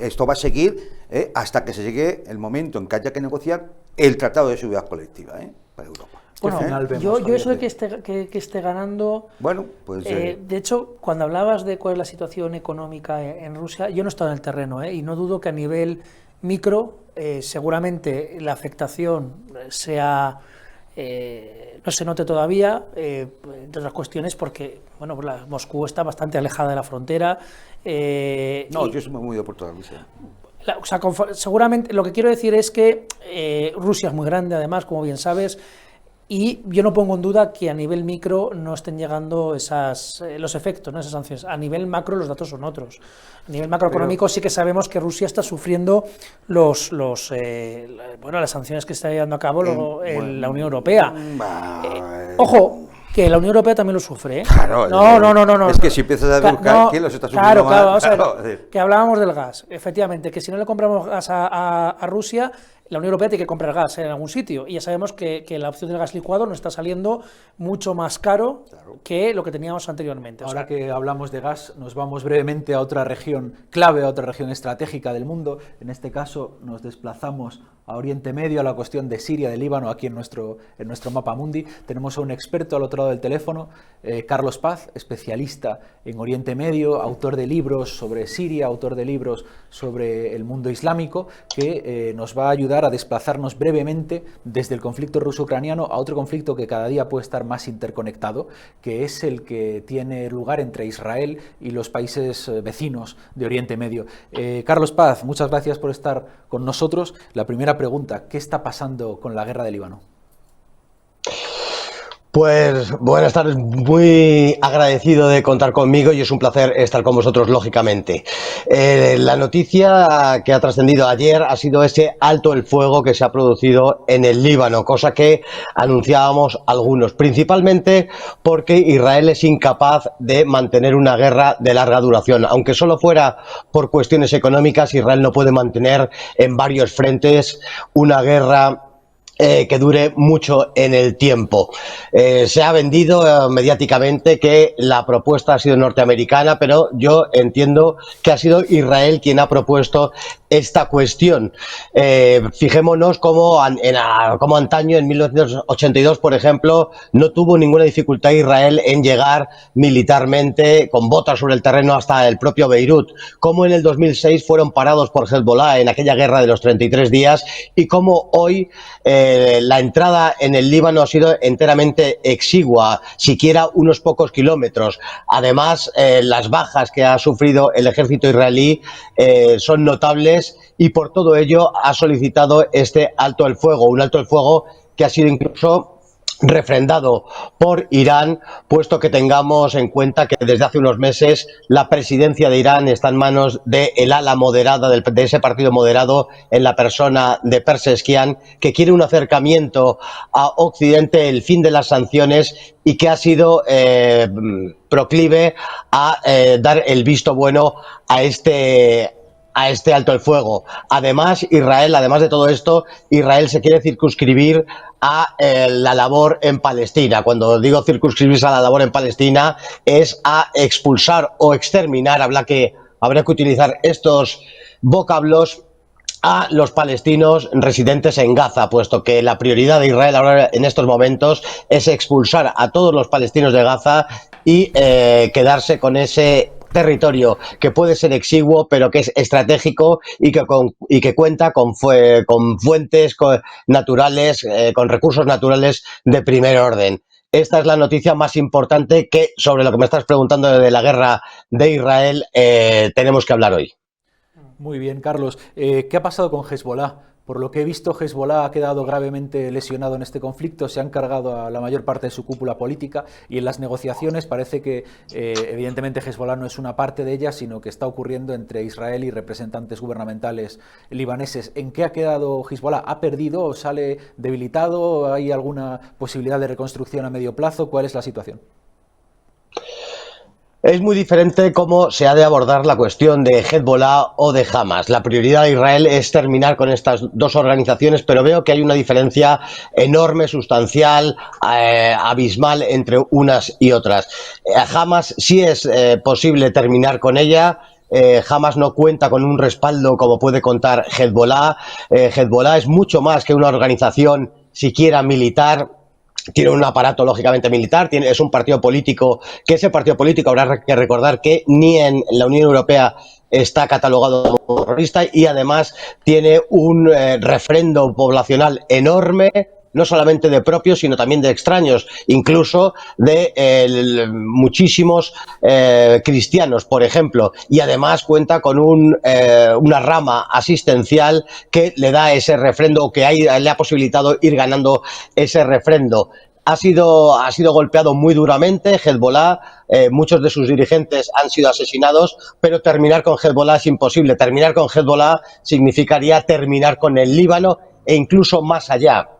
esto va a seguir hasta que se llegue el momento en que haya que negociar el Tratado de Seguridad Colectiva para Europa. Bueno, yo eso de que esté ganando... Bueno, pues... de hecho, cuando hablabas de cuál es la situación económica en Rusia, yo no he estado en el terreno, y no dudo que a nivel micro, seguramente la afectación sea... no se note todavía, entre otras cuestiones, porque Moscú está bastante alejada de la frontera. yo soy muy de Puerto Rusia. Seguramente, lo que quiero decir es que Rusia es muy grande, además, como bien sabes, y yo no pongo en duda que a nivel micro no estén llegando los efectos, esas sanciones. A nivel macro los datos son otros. A nivel macroeconómico sí que sabemos que Rusia está sufriendo las sanciones que está llevando a cabo la Unión Europea. Ojo, que la Unión Europea también lo sufre. Claro, no. Es que si empiezas a buscar quién los está sufriendo más. Que hablábamos del gas. Efectivamente, que si no le compramos gas a Rusia, la Unión Europea tiene que comprar gas en algún sitio, y ya sabemos que la opción del gas licuado nos está saliendo mucho más caro que lo que teníamos anteriormente. Ahora que hablamos de gas, nos vamos brevemente a otra región clave, a otra región estratégica del mundo. En este caso nos desplazamos a Oriente Medio, a la cuestión de Siria, de Líbano, aquí en nuestro mapa mundi. Tenemos a un experto al otro lado del teléfono, Carlos Paz, especialista en Oriente Medio, autor de libros sobre Siria, autor de libros sobre el mundo islámico, que nos va a ayudar a desplazarnos brevemente desde el conflicto ruso-ucraniano a otro conflicto que cada día puede estar más interconectado, que es el que tiene lugar entre Israel y los países vecinos de Oriente Medio. Carlos Paz, muchas gracias por estar con nosotros. La primera pregunta, ¿qué está pasando con la guerra de Líbano? Pues buenas tardes, muy agradecido de contar conmigo y es un placer estar con vosotros, lógicamente. La noticia que ha trascendido ayer ha sido ese alto el fuego que se ha producido en el Líbano, cosa que anunciábamos algunos, principalmente porque Israel es incapaz de mantener una guerra de larga duración. Aunque solo fuera por cuestiones económicas, Israel no puede mantener en varios frentes una guerra que dure mucho en el tiempo. Se ha vendido mediáticamente que la propuesta ha sido norteamericana, pero yo entiendo que ha sido Israel quien ha propuesto esta cuestión. Fijémonos cómo antaño, en 1982, por ejemplo, no tuvo ninguna dificultad Israel en llegar militarmente con botas sobre el terreno hasta el propio Beirut, cómo en el 2006 fueron parados por Hezbollah en aquella guerra de los 33 días y cómo hoy la entrada en el Líbano ha sido enteramente exigua, siquiera unos pocos kilómetros. Además, las bajas que ha sufrido el ejército israelí son notables y por todo ello ha solicitado este alto el fuego, un alto el fuego que ha sido incluso refrendado por Irán, puesto que tengamos en cuenta que desde hace unos meses la presidencia de Irán está en manos del ala moderada, de ese partido moderado, en la persona de Pezeshkian, que quiere un acercamiento a Occidente, el fin de las sanciones, y que ha sido proclive a dar el visto bueno a este alto el fuego. Además, Israel, además de todo esto, Israel se quiere circunscribir a la labor en Palestina. Cuando digo circunscribirse a la labor en Palestina, es a expulsar o exterminar, habrá que utilizar estos vocablos, a los palestinos residentes en Gaza, puesto que la prioridad de Israel ahora en estos momentos es expulsar a todos los palestinos de Gaza y quedarse con ese territorio que puede ser exiguo, pero que es estratégico y que cuenta con fuentes naturales, con recursos naturales de primer orden. Esta es la noticia más importante que, sobre lo que me estás preguntando de la guerra de Israel, tenemos que hablar hoy. Muy bien, Carlos. ¿Qué ha pasado con Hezbollah? Por lo que he visto, Hezbollah ha quedado gravemente lesionado en este conflicto, se han cargado a la mayor parte de su cúpula política y en las negociaciones parece que evidentemente Hezbollah no es una parte de ellas, sino que está ocurriendo entre Israel y representantes gubernamentales libaneses. ¿En qué ha quedado Hezbollah? ¿Ha perdido o sale debilitado? ¿Hay alguna posibilidad de reconstrucción a medio plazo? ¿Cuál es la situación? Es muy diferente cómo se ha de abordar la cuestión de Hezbollah o de Hamas. La prioridad de Israel es terminar con estas dos organizaciones, pero veo que hay una diferencia enorme, sustancial, abismal entre unas y otras. Hamas sí es posible terminar con ella. Hamas no cuenta con un respaldo como puede contar Hezbollah. Hezbollah es mucho más que una organización siquiera militar. Tiene un aparato lógicamente militar, es un partido político, que ese partido político habrá que recordar que ni en la Unión Europea está catalogado como terrorista y además tiene un refrendo poblacional enorme, no solamente de propios, sino también de extraños, incluso de muchísimos cristianos, por ejemplo, y además cuenta con una rama asistencial que le da ese refrendo, o que le ha posibilitado ir ganando ese refrendo. Ha sido golpeado muy duramente Hezbollah, muchos de sus dirigentes han sido asesinados, pero terminar con Hezbollah es imposible. Terminar con Hezbollah significaría terminar con el Líbano e incluso más allá.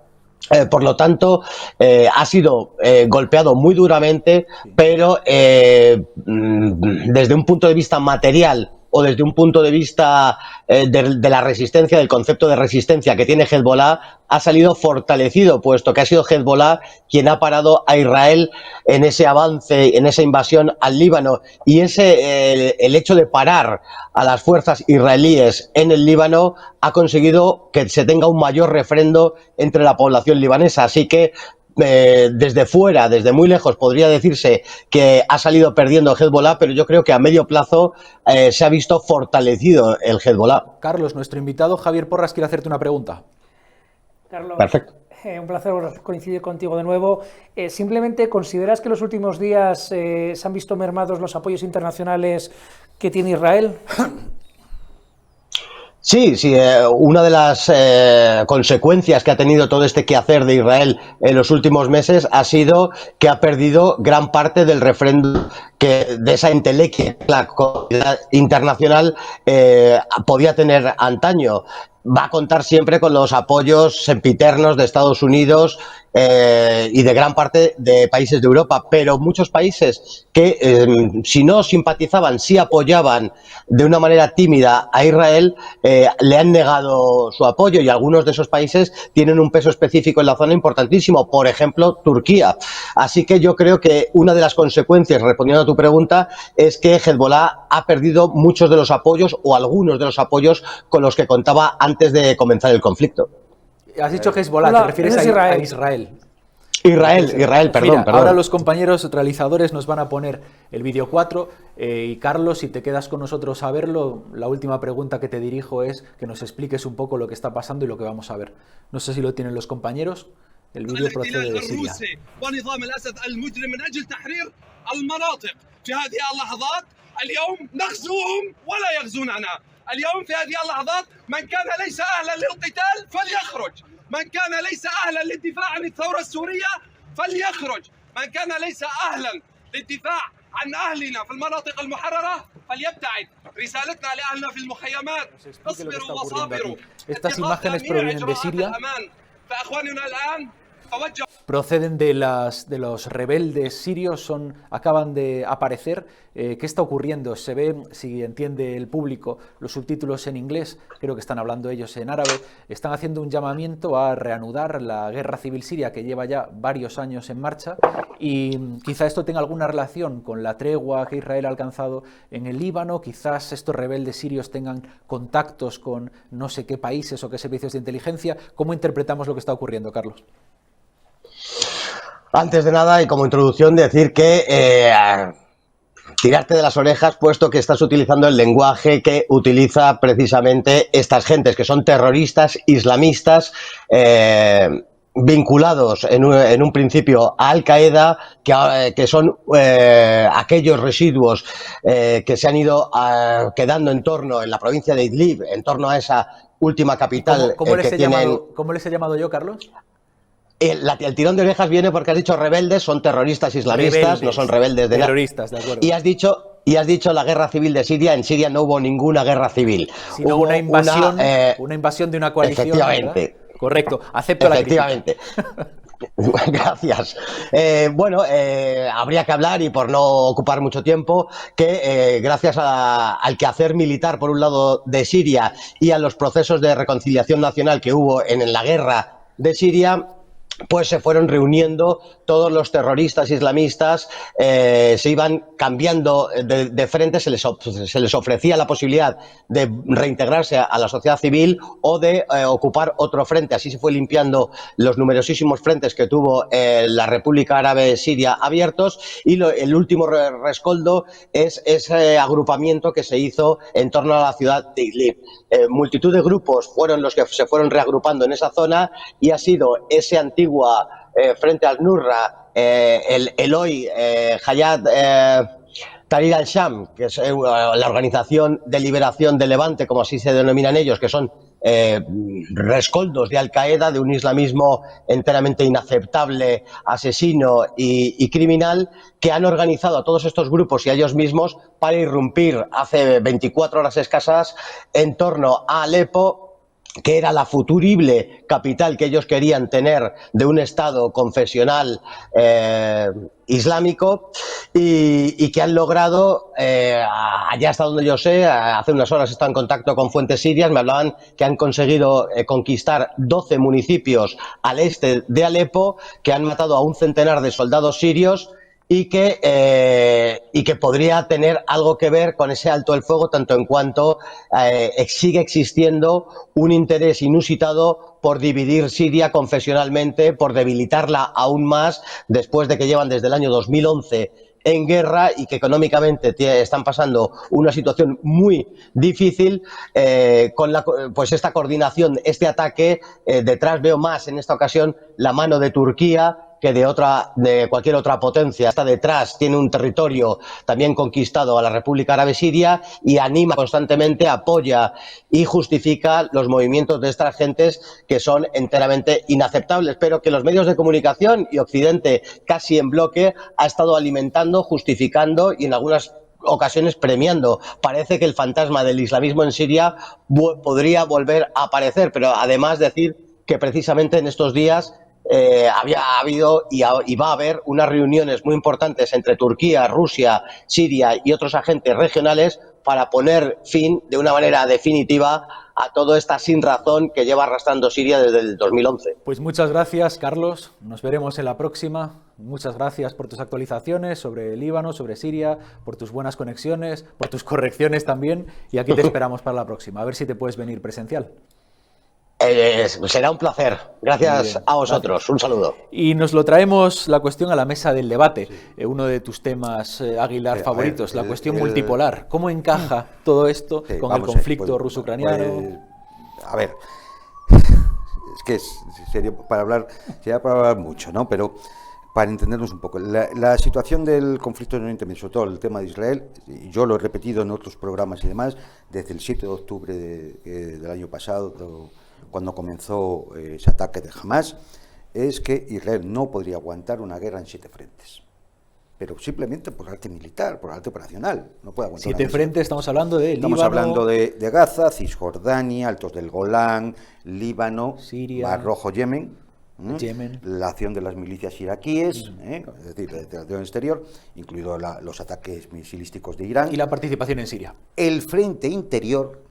Por lo tanto, ha sido golpeado muy duramente, pero desde un punto de vista material o desde un punto de vista de la resistencia, del concepto de resistencia que tiene Hezbollah, ha salido fortalecido, puesto que ha sido Hezbollah quien ha parado a Israel en ese avance, en esa invasión al Líbano. Y el hecho de parar a las fuerzas israelíes en el Líbano ha conseguido que se tenga un mayor refrendo entre la población libanesa. Así que desde fuera, desde muy lejos, podría decirse que ha salido perdiendo Hezbollah, pero yo creo que a medio plazo se ha visto fortalecido el Hezbollah. Carlos, nuestro invitado Javier Porras quiere hacerte una pregunta. Carlos, perfecto. Un placer coincidir contigo de nuevo. Simplemente, ¿consideras que en los últimos días se han visto mermados los apoyos internacionales que tiene Israel? Sí, una de las consecuencias que ha tenido todo este quehacer de Israel en los últimos meses ha sido que ha perdido gran parte del refrendo de esa entelequia que la comunidad internacional podía tener antaño. Va a contar siempre con los apoyos sempiternos de Estados Unidos y de gran parte de países de Europa, pero muchos países que si no simpatizaban, sí apoyaban de una manera tímida a Israel, le han negado su apoyo, y algunos de esos países tienen un peso específico en la zona importantísimo, por ejemplo Turquía. Así que yo creo que una de las consecuencias, respondiendo a tu pregunta, es que Hezbollah ha perdido muchos de los apoyos, o algunos de los apoyos con los que contaba antes de comenzar el conflicto. Has dicho Hezbollah, te refieres a Israel. Israel, perdón. Ahora los compañeros realizadores nos van a poner el vídeo 4 y Carlos, si te quedas con nosotros a verlo, la última pregunta que te dirijo es que nos expliques un poco lo que está pasando y lo que vamos a ver. No sé si lo tienen los compañeros. El vídeo procede de Siria. اليوم في هذه اللحظات من كان ليس أهلا للقتال فليخرج من كان ليس أهلا للدفاع عن الثورة السورية فليخرج من كان ليس أهلا للدفاع عن أهلنا في المناطق المحررة فليبتعد. رسالتنا لأهلنا في المخيمات اصبروا وصابروا. Estas imágenes provienen de Siria. فأخواننا الآن توجهوا. Proceden de los rebeldes sirios, acaban de aparecer. ¿Qué está ocurriendo? Se ve, si entiende el público, los subtítulos en inglés, creo que están hablando ellos en árabe, están haciendo un llamamiento a reanudar la guerra civil siria que lleva ya varios años en marcha, y quizá esto tenga alguna relación con la tregua que Israel ha alcanzado en el Líbano. Quizás estos rebeldes sirios tengan contactos con no sé qué países o qué servicios de inteligencia. ¿Cómo interpretamos lo que está ocurriendo, Carlos? Antes de nada, y como introducción, decir que tirarte de las orejas, puesto que estás utilizando el lenguaje que utiliza precisamente estas gentes, que son terroristas islamistas vinculados en un principio a Al-Qaeda, que son aquellos residuos que se han ido quedando en la provincia de Idlib, en torno a esa última capital. ¿Cómo les he llamado yo, Carlos? El tirón de orejas viene porque has dicho rebeldes, son terroristas islamistas, rebeldes, no son rebeldes de terroristas, de acuerdo. Y has dicho la guerra civil de Siria. En Siria no hubo ninguna guerra civil. Sino hubo una invasión de una coalición. Efectivamente. ¿Verdad? Correcto, acepto la crítica. Gracias. Habría que hablar, y por no ocupar mucho tiempo, que gracias al quehacer militar, por un lado, de Siria, y a los procesos de reconciliación nacional que hubo en la guerra de Siria, pues se fueron reuniendo todos los terroristas islamistas, se iban cambiando de frente, se les ofrecía la posibilidad de reintegrarse a la sociedad civil o de ocupar otro frente. Así se fue limpiando los numerosísimos frentes que tuvo la República Árabe Siria abiertos, y el último rescoldo es ese agrupamiento que se hizo en torno a la ciudad de Idlib. Multitud de grupos fueron los que se fueron reagrupando en esa zona, y ha sido ese antiguo frente al Nusra, el hoy Hayat Tahrir al-Sham, que es la organización de liberación de Levante, como así se denominan ellos, que son rescoldos de Al-Qaeda, de un islamismo enteramente inaceptable, asesino y criminal, que han organizado a todos estos grupos y a ellos mismos para irrumpir hace 24 horas escasas en torno a Alepo, que era la futurible capital que ellos querían tener de un Estado confesional islámico, y que han logrado, allá hasta donde yo sé, hace unas horas estaba en contacto con fuentes sirias, me hablaban que han conseguido conquistar 12 municipios al este de Alepo, que han matado a un centenar de soldados sirios, y que podría tener algo que ver con ese alto el fuego, tanto en cuanto sigue existiendo un interés inusitado por dividir Siria confesionalmente, por debilitarla aún más, después de que llevan desde el año 2011 en guerra, y que económicamente están pasando una situación muy difícil, con pues esta coordinación, este ataque. Detrás veo más en esta ocasión la mano de Turquía que de cualquier otra potencia. Está detrás, tiene un territorio también conquistado a la República Árabe Siria, y anima constantemente, apoya y justifica los movimientos de estas gentes, que son enteramente inaceptables, pero que los medios de comunicación y Occidente, casi en bloque, ha estado alimentando, justificando y en algunas ocasiones premiando. Parece que el fantasma del islamismo en Siria podría volver a aparecer, pero además decir que precisamente en estos días había habido y va a haber unas reuniones muy importantes entre Turquía, Rusia, Siria y otros agentes regionales para poner fin de una manera definitiva a toda esta sinrazón que lleva arrastrando Siria desde el 2011. Pues muchas gracias, Carlos. Nos veremos en la próxima. Muchas gracias por tus actualizaciones sobre el Líbano, sobre Siria, por tus buenas conexiones, por tus correcciones también. Y aquí te esperamos para la próxima. A ver si te puedes venir presencial. Será un placer. Gracias a vosotros. Gracias. Un saludo. Y nos lo traemos la cuestión a la mesa del debate. Sí. Uno de tus temas, Aguilar, favoritos, la cuestión multipolar. ¿Cómo encaja todo esto con el conflicto ruso-ucraniano? A ver, es que sería para hablar mucho, ¿no? Pero para entendernos un poco, la situación del conflicto en Oriente Medio, sobre todo el tema de Israel, yo lo he repetido en otros programas y demás, desde el 7 de octubre del año pasado, cuando comenzó ese ataque de Hamas, es que Israel no podría aguantar una guerra en 7 frentes. Pero simplemente por arte militar, por arte operacional. No puede aguantar 7 frentes, estamos hablando de Estamos Líbano, hablando de Gaza, Cisjordania, Altos del Golán, Líbano, Siria, Mar Rojo, Yemen, Yemen, la acción de las milicias iraquíes, es decir, la acción exterior, incluidos los ataques misilísticos de Irán. y la participación en Siria. El frente interior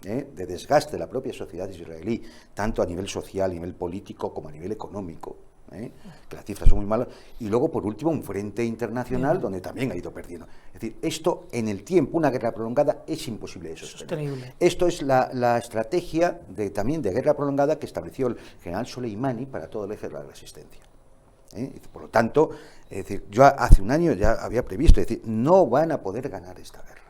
de desgaste de la propia sociedad israelí, tanto a nivel social, a nivel político, como a nivel económico, que las cifras son muy malas, y luego, por último, un frente internacional donde también ha ido perdiendo. Es decir, esto en el tiempo, una guerra prolongada, es imposible de sostener. Sostenible. Esto es la estrategia también de guerra prolongada que estableció el general Soleimani para todo el eje de la resistencia. Por lo tanto, es decir, yo hace un año ya había previsto, es decir, no van a poder ganar esta guerra.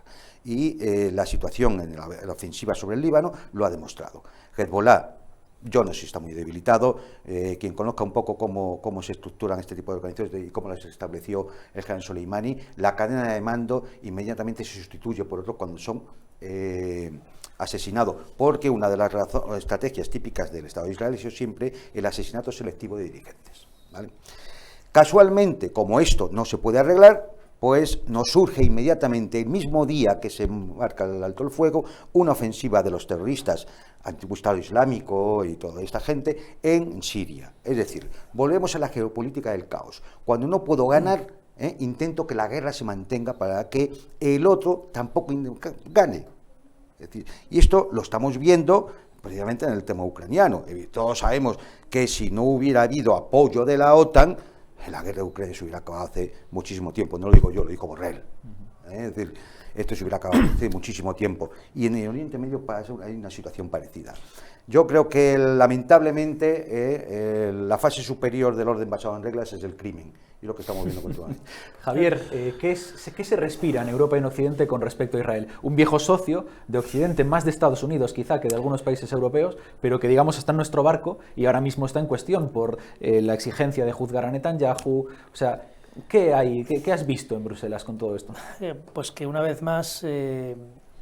Y la situación en la ofensiva sobre el Líbano lo ha demostrado. Hezbollah, yo no sé si está muy debilitado. Quien conozca un poco cómo se estructuran este tipo de organizaciones y cómo las estableció el general Soleimani, la cadena de mando inmediatamente se sustituye por otro cuando son asesinados, porque una de las estrategias típicas del Estado de Israel ha sido siempre el asesinato selectivo de dirigentes, ¿vale? Casualmente, como esto no se puede arreglar, pues nos surge inmediatamente, el mismo día que se marca el alto el fuego, una ofensiva de los terroristas antiguo Estado Islámico y toda esta gente en Siria. Es decir, volvemos a la geopolítica del caos. Cuando no puedo ganar, intento que la guerra se mantenga para que el otro tampoco gane. Es decir, y esto lo estamos viendo precisamente en el tema ucraniano. Todos sabemos que si no hubiera habido apoyo de la OTAN, la guerra de Ucrania se hubiera acabado hace muchísimo tiempo. No lo digo yo, lo dijo Borrell. Es decir, esto se hubiera acabado hace muchísimo tiempo. Y en el Oriente Medio hay una situación parecida. Yo creo que lamentablemente la fase superior del orden basado en reglas es el crimen, y lo que estamos viendo continuamente. Javier, ¿qué se respira en Europa y en Occidente con respecto a Israel? Un viejo socio de Occidente, más de Estados Unidos quizá que de algunos países europeos, pero que digamos está en nuestro barco y ahora mismo está en cuestión por la exigencia de juzgar a Netanyahu. O sea, ¿qué hay? ¿Qué has visto en Bruselas con todo esto? Pues que una vez más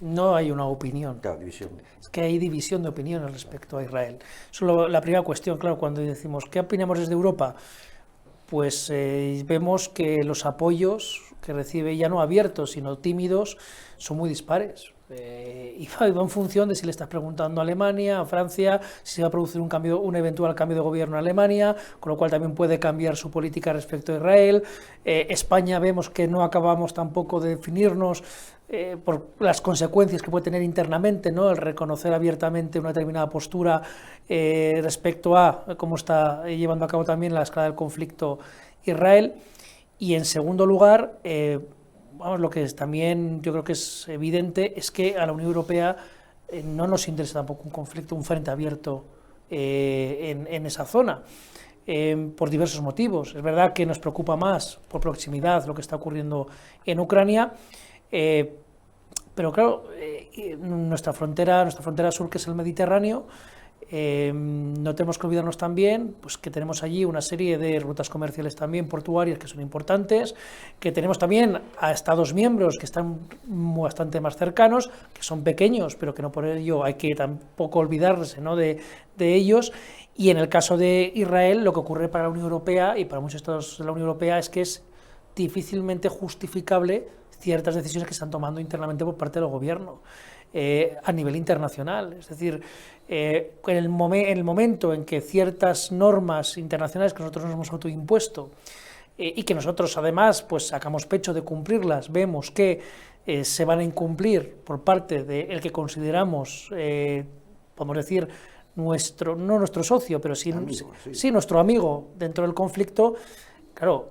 no hay una opinión. Claro, división. Es que hay división de opiniones respecto a Israel. Solo la primera cuestión, claro, cuando decimos ¿qué opinamos desde Europa? Pues vemos que los apoyos que recibe, ya no abiertos, sino tímidos, son muy dispares. Y va en función de si le estás preguntando a Alemania, a Francia, si se va a producir un eventual cambio de gobierno en Alemania, con lo cual también puede cambiar su política respecto a Israel. España vemos que no acabamos tampoco de definirnos por las consecuencias que puede tener internamente, ¿no? El reconocer abiertamente una determinada postura respecto a cómo está llevando a cabo también la escalada del conflicto Israel. Y en segundo lugar, lo que también yo creo que es evidente es que a la Unión Europea no nos interesa tampoco un conflicto, un frente abierto en esa zona, por diversos motivos. Es verdad que nos preocupa más por proximidad lo que está ocurriendo en Ucrania, pero claro, nuestra frontera sur, que es el Mediterráneo, no tenemos que olvidarnos también pues, que tenemos allí una serie de rutas comerciales también portuarias que son importantes, que tenemos también a Estados miembros que están bastante más cercanos, que son pequeños, pero que no por ello hay que tampoco olvidarse, ¿no? de ellos. Y en el caso de Israel, lo que ocurre para la Unión Europea y para muchos estados de la Unión Europea es que es difícilmente justificable ciertas decisiones que se están tomando internamente por parte del gobierno a nivel internacional. Es decir, en el momento en que ciertas normas internacionales que nosotros nos hemos autoimpuesto y que nosotros además pues sacamos pecho de cumplirlas, vemos que se van a incumplir por parte del que consideramos, podemos decir, no nuestro socio, pero sí nuestro amigo dentro del conflicto. Claro,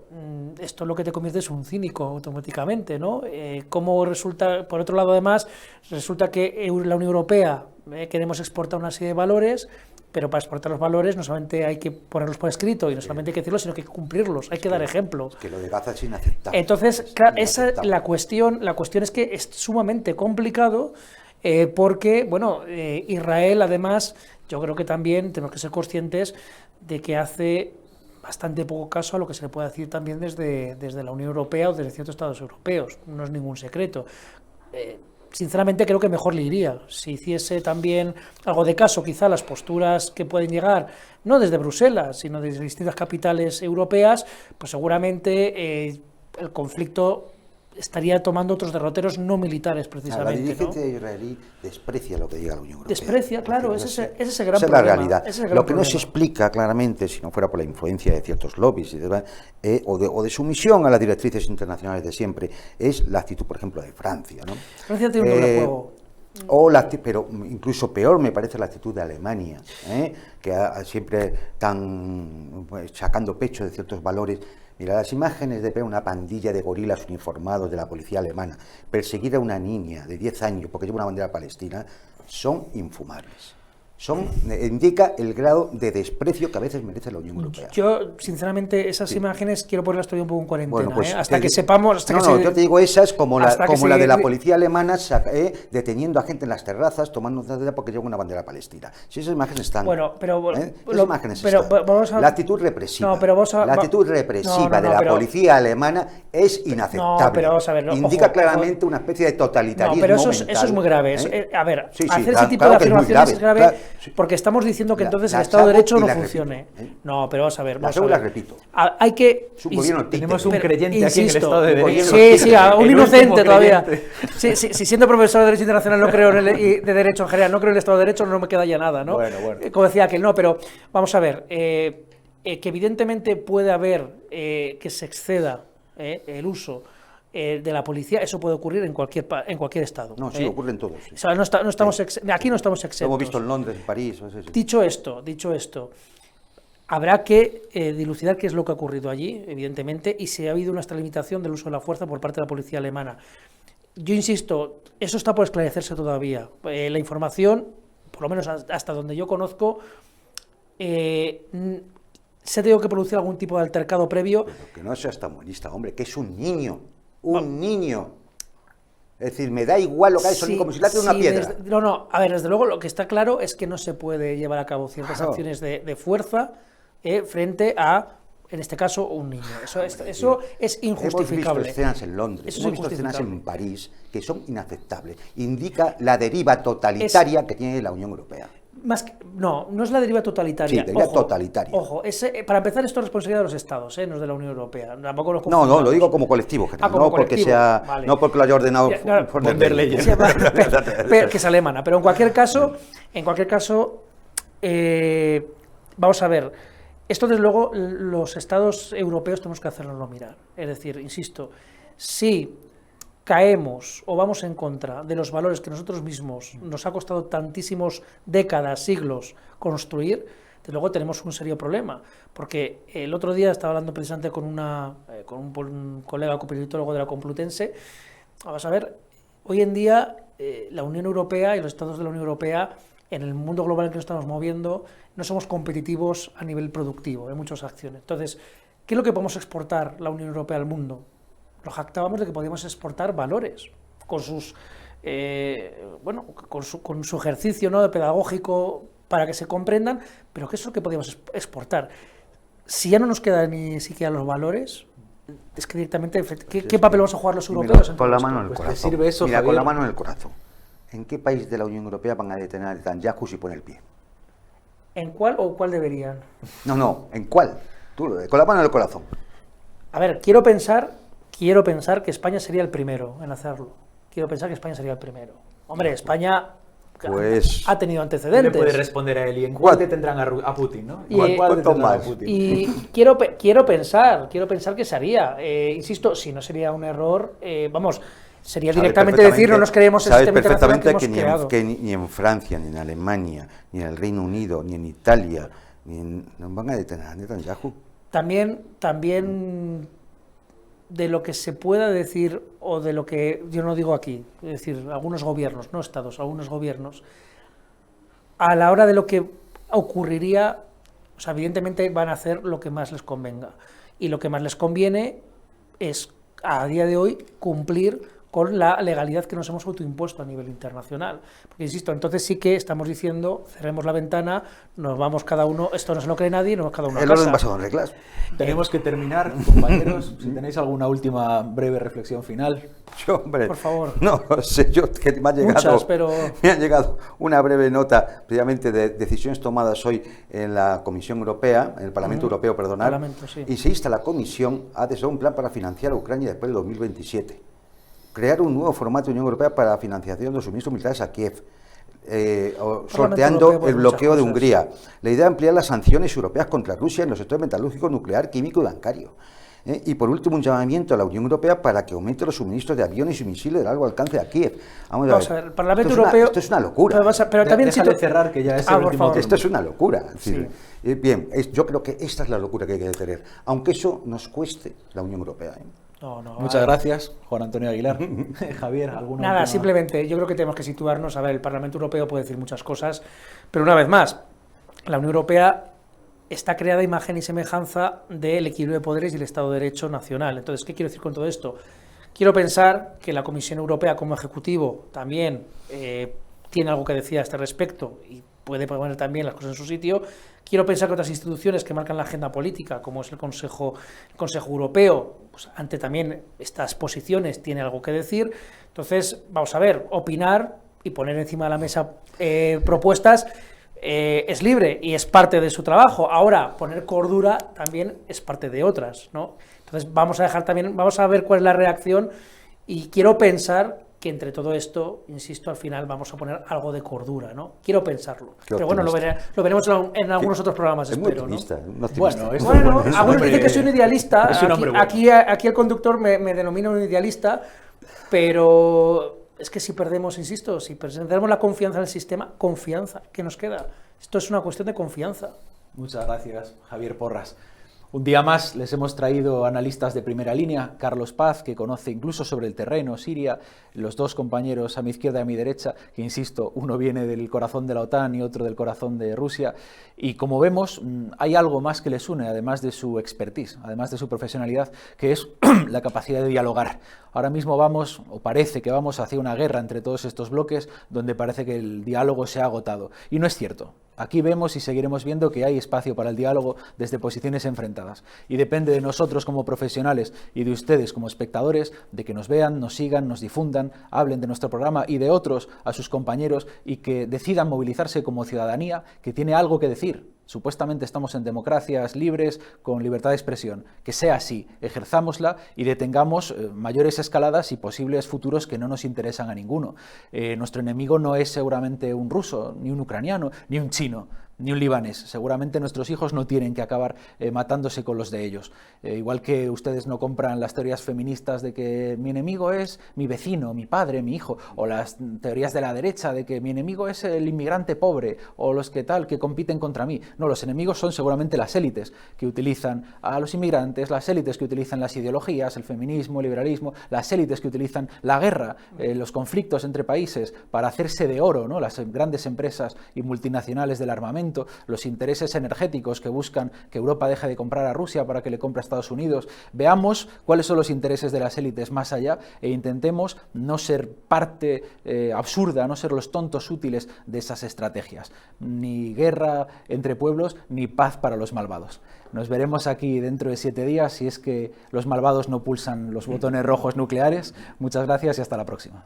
esto lo que te convierte es un cínico automáticamente, ¿no? Como resulta, por otro lado, además, resulta que la Unión Europea queremos exportar una serie de valores, pero para exportar los valores no solamente hay que ponerlos por escrito y no solamente hay que decirlos, sino que hay que cumplirlos, hay que dar ejemplo. Que lo de Gaza es inaceptable. Entonces, claro, esa la cuestión es que es sumamente complicado porque, bueno, Israel, además, yo creo que también tenemos que ser conscientes de que hace bastante poco caso a lo que se le puede decir también desde la Unión Europea o desde ciertos estados europeos. No es ningún secreto. sinceramente creo que mejor le iría. Si hiciese también algo de caso, quizá las posturas que pueden llegar, no desde Bruselas, sino desde distintas capitales europeas, pues seguramente el conflicto estaría tomando otros derroteros no militares, precisamente. La dirigencia israelí desprecia lo que diga la Unión Europea. Desprecia, claro, ese es el gran problema. Esa es la realidad. Lo que no se explica claramente, si no fuera por la influencia de ciertos lobbies y demás, o de sumisión a las directrices internacionales de siempre, es la actitud, por ejemplo, de Francia, ¿no? Francia tiene un doble juego. Pero incluso peor me parece la actitud de Alemania, que siempre están sacando pecho de ciertos valores. Mira, las imágenes de ver una pandilla de gorilas uniformados de la policía alemana perseguir a una niña de 10 años porque lleva una bandera palestina son infumables. Indica el grado de desprecio que a veces merece la Unión Europea. Yo, sinceramente, esas imágenes quiero ponerlas todavía un poco en cuarentena, bueno, pues, hasta que sepamos... yo te digo esas como la de la policía alemana deteniendo a gente en las terrazas, tomando porque lleva una bandera palestina. Si esas imágenes están... Bueno, pero... Esas imágenes están. Vamos a... La actitud represiva, de la policía alemana es inaceptable. No, pero vamos a ver... Indica claramente una especie de totalitarismo mental. No, pero eso es muy grave. A ver, hacer ese tipo de afirmaciones es grave... Porque estamos diciendo que entonces el Estado de Derecho no funcione. No, pero vamos a ver. Las repito. Hay que... Tenemos un creyente aquí en el Estado de Derecho. Sí, un inocente todavía. Si siendo profesor de Derecho Internacional no creo de Derecho en general, no creo en el Estado de Derecho, no me queda ya nada, ¿no? Bueno. Como decía aquel, no, pero vamos a ver. Que evidentemente puede haber que se exceda el uso de la policía, eso puede ocurrir en cualquier estado. No, sí, ocurre en todos. Sí. O sea, aquí no estamos exentos. Lo hemos visto en Londres, en París. Sí. Dicho esto, habrá que dilucidar qué es lo que ha ocurrido allí, evidentemente, y si ha habido una extralimitación del uso de la fuerza por parte de la policía alemana. Yo insisto, eso está por esclarecerse todavía. La información, por lo menos hasta donde yo conozco, se ha tenido que producir algún tipo de altercado previo. Pero que no seas tan buenista, hombre, que es un niño. Un niño. Es decir, me da igual lo que hay, son como si le hace una piedra. A ver, desde luego lo que está claro es que no se puede llevar a cabo ciertas acciones de fuerza frente a, en este caso, un niño. Eso es injustificable. Hemos visto escenas en Londres, hemos visto escenas en París que son inaceptables. Indica la deriva totalitaria que tiene la Unión Europea. No es la deriva totalitaria. Sí, deriva totalitaria. Ojo, para empezar, esto es responsabilidad de los Estados, no es de la Unión Europea. Tampoco no, lo digo como colectivo general, no porque lo haya ordenado von der Leyen. Que es alemana, pero en cualquier caso, vamos a ver, esto desde luego los Estados europeos tenemos que hacernoslo mirar. Es decir, insisto, si caemos o vamos en contra de los valores que nosotros mismos nos ha costado tantísimos décadas, siglos construir, desde luego tenemos un serio problema, porque el otro día estaba hablando precisamente con un colega copolitólogo de la Complutense. Vamos a ver, hoy en día la Unión Europea y los Estados de la Unión Europea, en el mundo global en que nos estamos moviendo, no somos competitivos a nivel productivo en muchas acciones. Entonces, ¿qué es lo que podemos exportar la Unión Europea al mundo? Nos jactábamos de que podíamos exportar valores con sus con su ejercicio, ¿no?, de pedagógico para que se comprendan, pero ¿qué es lo que podíamos exportar? Si ya no nos quedan ni siquiera los valores, es que directamente ¿qué papel vamos a jugar los europeos? Con la mano en el corazón. Mira, con la mano en el corazón. ¿En qué país de la Unión Europea van a detener a Netanyahu si pone el pie? ¿En cuál o cuál deberían? No, ¿en cuál? Tú, con la mano en el corazón. A ver, quiero pensar que España sería el primero en hacerlo. Hombre, España ha tenido antecedentes. ¿Qué le puede responder a él? ¿Y en cuál detendrán a Putin, no? Y quiero pensar que se haría. Insisto, si no sería un error, sería directamente decir no nos creemos el sistema internacional que hemos creado. Que ni en Francia, ni en Alemania, ni en el Reino Unido, ni en Italia, no van a detener a Netanyahu. También de lo que se pueda decir, o de lo que yo no digo aquí, es decir, algunos gobiernos, no estados, algunos gobiernos, a la hora de lo que ocurriría, o sea, evidentemente van a hacer lo que más les convenga, y lo que más les conviene es, a día de hoy, cumplir con la legalidad que nos hemos autoimpuesto a nivel internacional. Porque, insisto, entonces sí que estamos diciendo, cerremos la ventana, nos vamos cada uno, esto no se lo cree nadie, nos vamos cada uno a El casa. orden basado en reglas. Tenemos que terminar, compañeros. Si tenéis alguna última breve reflexión final. Yo, hombre, Por favor. no sé, yo que me ha llegado, Muchas, pero... me ha llegado una breve nota precisamente de decisiones tomadas hoy en la Comisión Europea, en el Parlamento Europeo, perdonad, Parlamento, sí. y se insta a la Comisión a desarrollar un plan para financiar a Ucrania después del 2027. Crear un nuevo formato de Unión Europea para la financiación de los suministros militares a Kiev. Sorteando Europeo, pues, el bloqueo de muchas cosas. Hungría. La idea de ampliar las sanciones europeas contra Rusia en los sectores metalúrgico, nuclear, químico y bancario. Y por último, un llamamiento a la Unión Europea para que aumente los suministros de aviones y misiles de largo alcance a Kiev. Vamos a ver, el Parlamento Europeo... Esto es una locura. Pero también Déjale cerrar, que ya es el por último favor. turno. Esto es una locura. Es decir, Sí. Bien, yo creo que esta es la locura que hay que detener, aunque eso nos cueste la Unión Europea. No, Muchas gracias, Juan Antonio Aguilar. Javier, ¿alguna Nada, última? simplemente yo creo que tenemos que situarnos. A ver, el Parlamento Europeo puede decir muchas cosas, pero una vez más, la Unión Europea está creada a imagen y semejanza del equilibrio de poderes y el Estado de Derecho nacional. Entonces, ¿qué quiero decir con todo esto? Quiero pensar que la Comisión Europea como Ejecutivo también tiene algo que decir a este respecto y puede poner también las cosas en su sitio. Quiero pensar que otras instituciones que marcan la agenda política, como es el Consejo Europeo, pues ante también estas posiciones tiene algo que decir. Entonces, vamos a ver, opinar y poner encima de la mesa propuestas es libre y es parte de su trabajo. Ahora, poner cordura también es parte de otras, ¿no? Entonces, vamos a ver cuál es la reacción y quiero pensar que entre todo esto, insisto, al final vamos a poner algo de cordura, ¿no? Quiero pensarlo. Qué pero bueno, lo veremos en algunos otros programas, Es muy espero, ¿no? optimista, un optimista. Bueno, esto- Bueno, es un algunos hombre- dicen que soy un idealista, es un hombre bueno. aquí el conductor me denomina un idealista, pero es que si perdemos, insisto, si perdemos la confianza en el sistema, confianza, ¿qué nos queda? Esto es una cuestión de confianza. Muchas gracias, Javier Porras. Un día más les hemos traído analistas de primera línea, Carlos Paz, que conoce incluso sobre el terreno, Siria, los dos compañeros a mi izquierda y a mi derecha, que insisto, uno viene del corazón de la OTAN y otro del corazón de Rusia, y como vemos, hay algo más que les une, además de su expertise, además de su profesionalidad, que es la capacidad de dialogar. Ahora mismo vamos, o parece que vamos hacia una guerra entre todos estos bloques, donde parece que el diálogo se ha agotado, y no es cierto. Aquí vemos y seguiremos viendo que hay espacio para el diálogo desde posiciones enfrentadas. Y depende de nosotros como profesionales y de ustedes como espectadores de que nos vean, nos sigan, nos difundan, hablen de nuestro programa y de otros a sus compañeros y que decidan movilizarse como ciudadanía que tiene algo que decir. Supuestamente estamos en democracias libres, con libertad de expresión. Que sea así, ejerzámosla y detengamos mayores escaladas y posibles futuros que no nos interesan a ninguno. Nuestro enemigo no es seguramente un ruso, ni un ucraniano, ni un chino, ni un libanés. Seguramente nuestros hijos no tienen que acabar matándose con los de ellos. Igual que ustedes no compran las teorías feministas de que mi enemigo es mi vecino, mi padre, mi hijo, o las teorías de la derecha de que mi enemigo es el inmigrante pobre, o los que tal, que compiten contra mí. No, los enemigos son seguramente las élites que utilizan a los inmigrantes, las élites que utilizan las ideologías, el feminismo, el liberalismo, las élites que utilizan la guerra, los conflictos entre países para hacerse de oro, ¿no? Las grandes empresas y multinacionales del armamento, los intereses energéticos que buscan que Europa deje de comprar a Rusia para que le compre a Estados Unidos. Veamos cuáles son los intereses de las élites más allá e intentemos no ser parte absurda, no ser los tontos útiles de esas estrategias. Ni guerra entre pueblos, ni paz para los malvados. Nos veremos aquí dentro de 7 días si es que los malvados no pulsan los botones rojos nucleares. Muchas gracias y hasta la próxima.